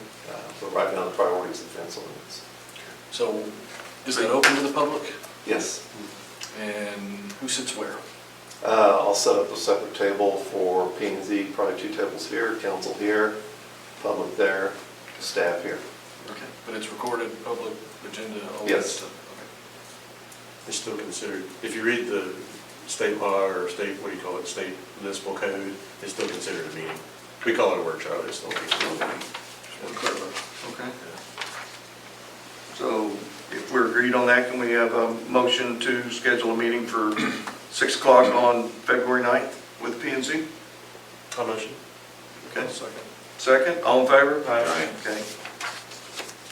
Speaker 2: but right now the priority is the fence ordinance.
Speaker 3: So is that open to the public?
Speaker 2: Yes.
Speaker 3: And who sits where?
Speaker 2: I'll set up a separate table for P and Z, probably 2 tables here, council here, public there, staff here.
Speaker 3: Okay. But it's recorded, public agenda, all that
Speaker 2: Yes.
Speaker 3: stuff?
Speaker 7: It's still considered, if you read the state law or state, what do you call it, state municipal code, it's still considered a meeting. We call it a workshop, it's still a meeting.
Speaker 1: Okay. So if we're agreed on that, can we have a motion to schedule a meeting for 6 o'clock on February 9th with P and Z?
Speaker 7: I'll motion.
Speaker 1: Okay.
Speaker 7: Second.
Speaker 1: Second, all in favor?
Speaker 7: Aye.
Speaker 1: Okay.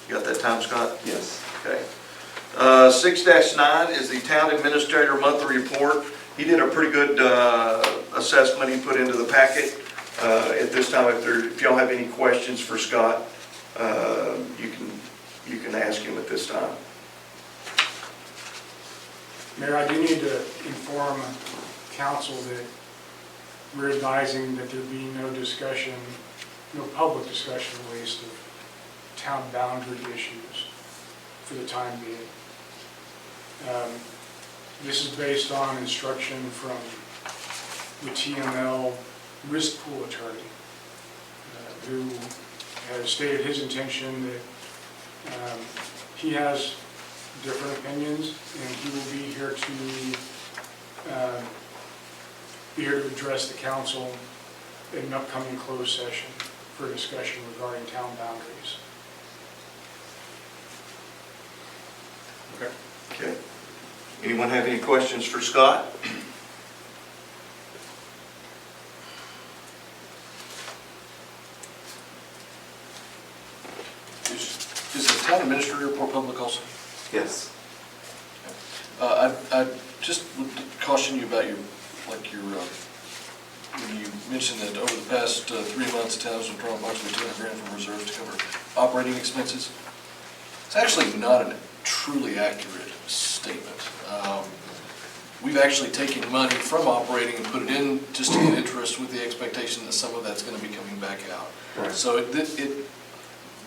Speaker 1: You got that time, Scott?
Speaker 2: Yes.
Speaker 1: Okay. 6-9 is the town administrator monthly report. He did a pretty good assessment he put into the packet. At this time, if y'all have any questions for Scott, you can ask him at this time.
Speaker 9: Mayor, I do need to inform council that we're advising that there be no discussion, no public discussion at least, of town boundary issues for the time being. This is based on instruction from the TML risk pool attorney, who has stated his intention that he has different opinions, and he will be here to address the council in an upcoming closed session for discussion regarding town boundaries.
Speaker 1: Okay. Okay. Anyone have any questions for Scott?
Speaker 3: Is the town administrator report public also?
Speaker 2: Yes.
Speaker 3: I just would caution you about when you mentioned that over the past 3 months, the town has withdrawn approximately $200,000 from reserves to cover operating expenses. It's actually not a truly accurate statement. We've actually taken money from operating and put it in just to get interest with the expectation that some of that's going to be coming back out.
Speaker 2: Right.
Speaker 3: So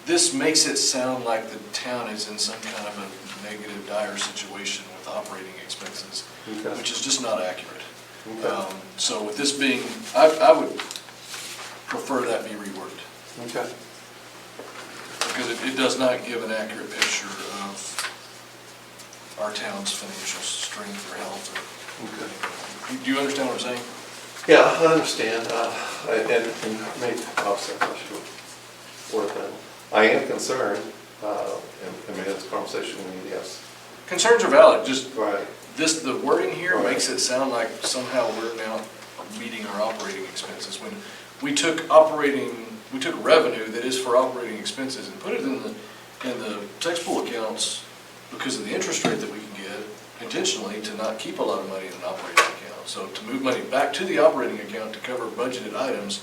Speaker 3: this makes it sound like the town is in some kind of a negative, dire situation with operating expenses,
Speaker 2: Okay.
Speaker 3: which is just not accurate.
Speaker 2: Okay.
Speaker 3: So with this being, I would prefer that be reworded,
Speaker 2: Okay.
Speaker 3: because it does not give an accurate picture of our town's financial strength or health. Do you understand what I'm saying?
Speaker 2: Yeah, I understand, and maybe offset, I should word that. I am concerned, and maybe that's a conversation we need, yes.
Speaker 3: Concerns are valid, just
Speaker 2: Right.
Speaker 3: the wording here
Speaker 2: Right.
Speaker 3: makes it sound like somehow we're now meeting our operating expenses, when we took revenue that is for operating expenses and put it in the tax pool accounts because of the interest rate that we can get, intentionally to not keep a lot of money in an operating account. So to move money back to the operating account to cover budgeted items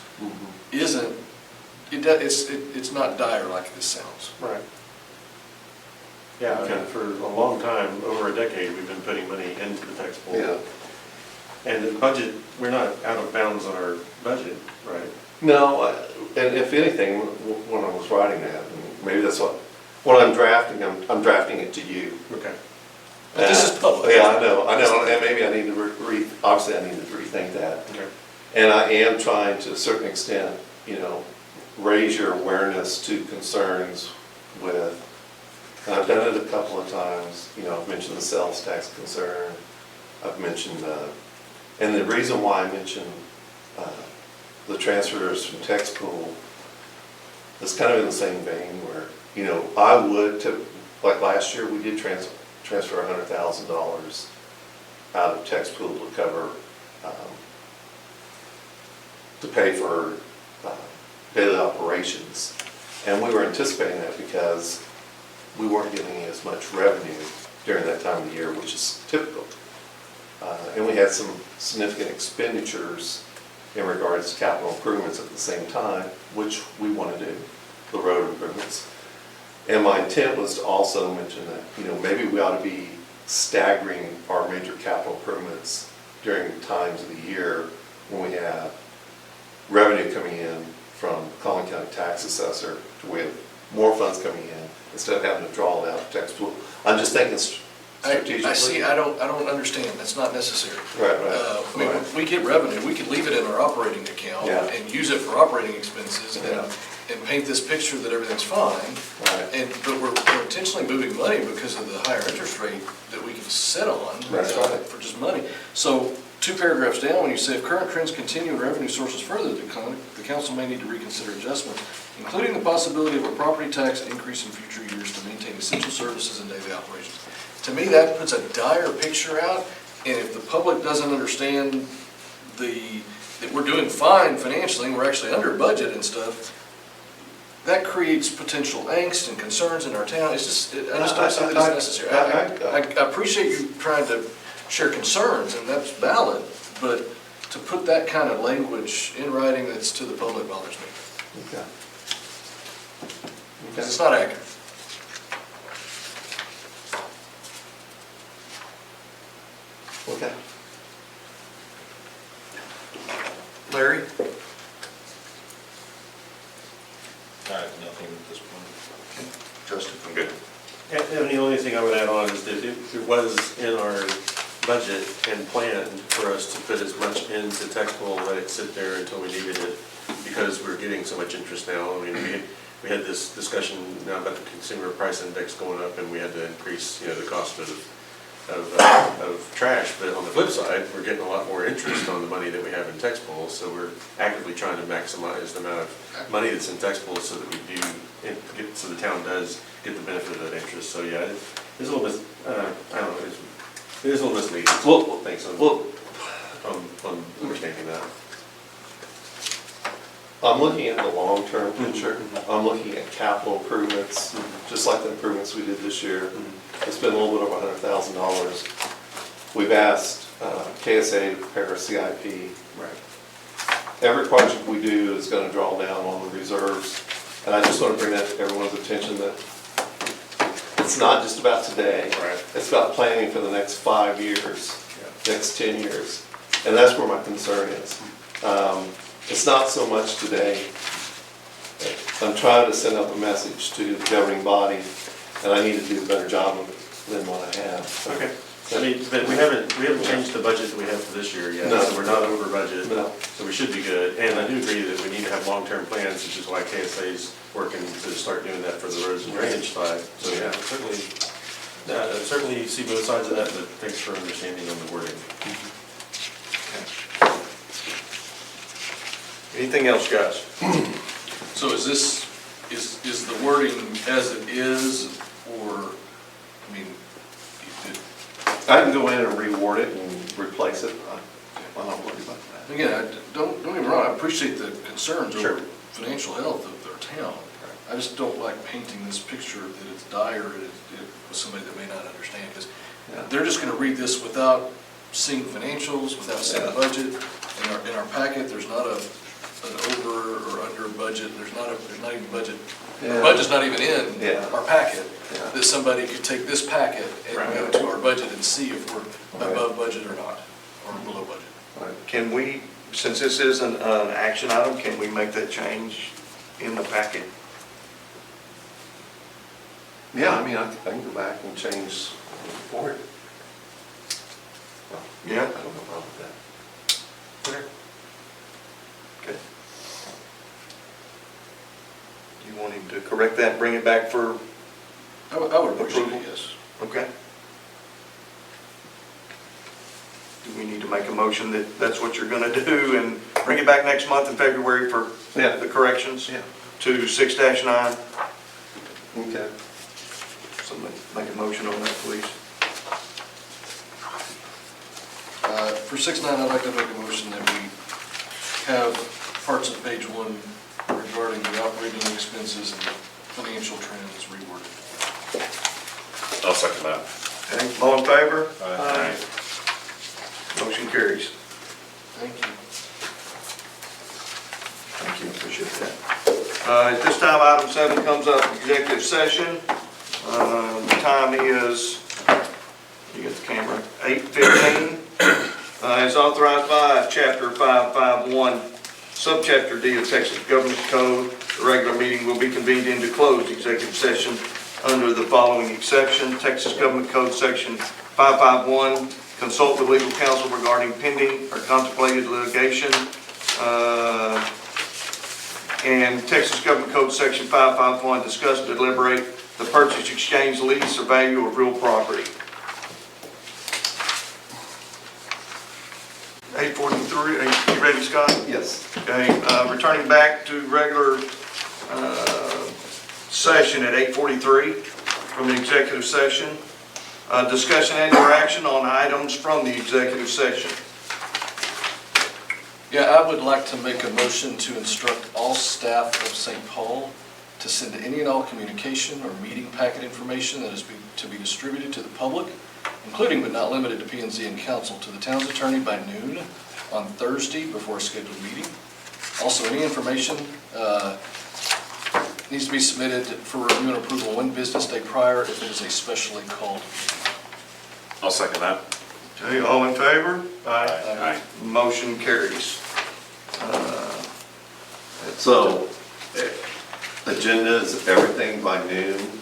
Speaker 3: it's not dire like this sounds.
Speaker 7: Right. Yeah, I mean, for a long time, over a decade, we've been putting money into the tax pool.
Speaker 2: Yeah.
Speaker 7: And the budget, we're not out of bounds on our budget, right?
Speaker 2: No, and if anything, when I was writing that, and maybe that's what I'm drafting, I'm drafting it to you.
Speaker 7: Okay.
Speaker 3: But this is public.
Speaker 2: Yeah, I know, and maybe I need to obviously I need to rethink that.
Speaker 7: Okay.
Speaker 2: And I am trying to a certain extent, raise your awareness to concerns with, and I've done it a couple of times, I've mentioned the sales tax concern, I've mentioned, and the reason why I mentioned the transfers from tax pool is kind of in the same vein where, I would, like last year, we did transfer $100,000 out of tax pool to cover, to pay for daily operations. And we were anticipating that because we weren't getting as much revenue during that time of the year, which is typical. And we had some significant expenditures in regards to capital improvements at the same time, which we want to do, the road improvements. And my intent was to also mention that, maybe we ought to be staggering our major capital improvements during times of the year when we have revenue coming in from Collin County tax assessor, to we have more funds coming in instead of having to draw it out of tax pool. I'm just thinking strategically.
Speaker 3: I see, I don't understand, that's not necessary.
Speaker 2: Right.
Speaker 3: I mean, we get revenue, we could leave it in our operating account
Speaker 2: Yeah.
Speaker 3: and use it for operating expenses
Speaker 2: Yeah.
Speaker 3: and paint this picture that everything's fine.
Speaker 2: Right.
Speaker 3: But we're intentionally moving money because of the higher interest rate that we can sit on
Speaker 2: That's right.
Speaker 3: for just money. So 2 paragraphs down, when you say if current trends continue and revenue sources further decline, the council may need to reconsider adjustments, including the possibility of a property tax increase in future years to maintain essential services and daily operations. To me, that puts a dire picture out, and if the public doesn't understand that we're doing fine financially, and we're actually under budget and stuff, that creates potential angst and concerns in our town. It's just, I just don't see that it's necessary. I appreciate you trying to share concerns, and that's valid, but to put that kind of language in writing that's to the public bothers me.
Speaker 2: Okay.
Speaker 3: It's not accurate.
Speaker 2: Okay.
Speaker 1: Larry?
Speaker 6: I have nothing at this point.
Speaker 1: Justin?
Speaker 4: I'm good.
Speaker 7: And the only thing I would add on is that it was in our budget and planned for us to put as much into tax pool, let it sit there until we needed it, because we're getting so much interest now. I mean, we had this discussion now about the consumer price index going up, and we had to increase, the cost of trash. But on the flip side, we're getting a lot more interest on the money that we have in tax pools, so we're actively trying to maximize the amount of money that's in tax pools so that we do, so the town does get the benefit of that interest. So yeah, it's a little bit, I don't know, it is a little misleading.
Speaker 2: Well,
Speaker 7: Thanks on understanding that.
Speaker 2: I'm looking at the long-term picture. I'm looking at capital improvements, just like the improvements we did this year. It's been a little bit over $100,000. We've asked KSA to prepare a CIP.
Speaker 7: Right.
Speaker 2: Every project we do is going to draw down on the reserves. And I just want to bring that to everyone's attention that it's not just about today.
Speaker 7: Right.
Speaker 2: It's about planning for the next 5 years, next 10 years. And that's where my concern is. It's not so much today. I'm trying to send up a message to the governing body, and I need to do a better job of it than what I have.
Speaker 7: Okay. I mean, but we haven't changed the budget that we have for this year yet,
Speaker 2: No.
Speaker 7: so we're not over budget.
Speaker 2: No.
Speaker 7: So we should be good. And I do agree that we need to have long-term plans, which is why KSA's working to start doing that for the roads and drainage side. So yeah, certainly see both sides of that, but thanks for understanding on the wording.
Speaker 1: Anything else, guys?
Speaker 3: So is the wording as it is, or, I mean,
Speaker 2: I can go in and reword it and replace it. I'm not worried about that.
Speaker 3: again, don't get me wrong, I appreciate the concerns
Speaker 2: Sure.
Speaker 3: over financial health of their town. I just don't like painting this picture that it's dire with somebody that may not understand, because they're just gonna read this without seeing financials, without seeing the budget. In our packet, there's not an over or under budget, there's not even budget. Our budget's not even in our packet, that somebody could take this packet and go to our budget and see if we're above budget or not, or below budget.
Speaker 1: Can we, since this isn't an action item, can we make that change in the packet?
Speaker 2: Yeah, I mean, I can go back and change the report.
Speaker 1: Yeah?
Speaker 2: I don't have a problem with that.
Speaker 1: Okay. You want him to correct that, bring it back for
Speaker 3: I would appreciate
Speaker 1: approval?
Speaker 3: it, yes.
Speaker 1: Okay. Do we need to make a motion that that's what you're gonna do and bring it back next month in February for the corrections?
Speaker 2: Yeah.
Speaker 1: To 6-9?
Speaker 2: Okay.
Speaker 1: Somebody make a motion on that, please.
Speaker 3: For 6-9, I'd like to make a motion that we have parts of page 1 regarding the operating expenses and financial trends reworded.
Speaker 4: I'll second that.
Speaker 1: Okay, all in favor?
Speaker 6: Aye.
Speaker 1: Motion carries.
Speaker 3: Thank you.
Speaker 1: Thank you, appreciate that. At this time, item 7 comes up, executive session. The time is You got the camera. 8:15, as authorized by Chapter 551, Subchapter D of Texas Government Code, the regular meeting will be convened into closed executive session under the following exception. Texas Government Code Section 551, consult with legal counsel regarding pending or contemplated litigation. And Texas Government Code Section 551, discuss and deliberate the purchase, exchange, lease, or value of real property. 8:43, are you ready, Scott?
Speaker 2: Yes.
Speaker 1: Okay, returning back to regular session at 8:43 from the executive session. Discussion and or action on items from the executive session.
Speaker 3: Yeah, I would like to make a motion to instruct all staff of St. Paul to send any and all communication or meeting packet information that is to be distributed to the public, including but not limited to P&Z and council, to the town's attorney by noon on Thursday before a scheduled meeting. Also, any information needs to be submitted for review and approval one business day prior if it is a specially called.
Speaker 4: I'll second that.
Speaker 1: Okay, all in favor?
Speaker 4: Aye.
Speaker 1: Motion carries.
Speaker 2: So, agenda is everything by noon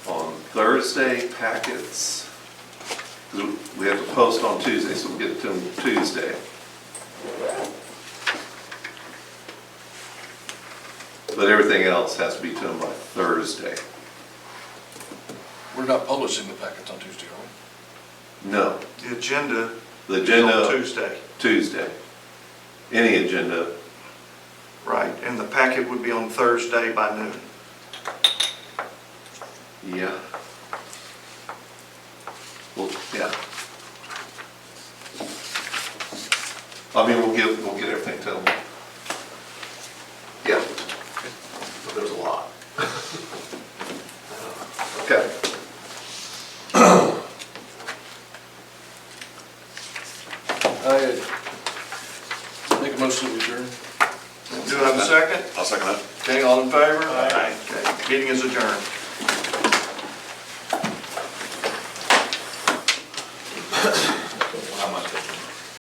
Speaker 2: on Thursday, packets. We have to post on Tuesday, so we'll get it to them Tuesday. But everything else has to be to them by Thursday.
Speaker 3: We're not publishing the packets on Tuesday, are we?
Speaker 1: The
Speaker 2: No,
Speaker 1: agenda
Speaker 2: the
Speaker 1: is
Speaker 2: agenda.
Speaker 1: on Tuesday.
Speaker 2: Tuesday. Any agenda.
Speaker 1: Right, and the packet would be on Thursday by noon.
Speaker 2: Yeah. Well, yeah. I mean, we'll get everything to them. Yeah. But there's a lot. Okay.
Speaker 3: I make a motion to adjourn.
Speaker 1: Do I have a second?
Speaker 4: I'll second that.
Speaker 1: Okay, all in favor?
Speaker 4: Aye.
Speaker 1: Okay, meeting is adjourned.
Speaker 15: How much?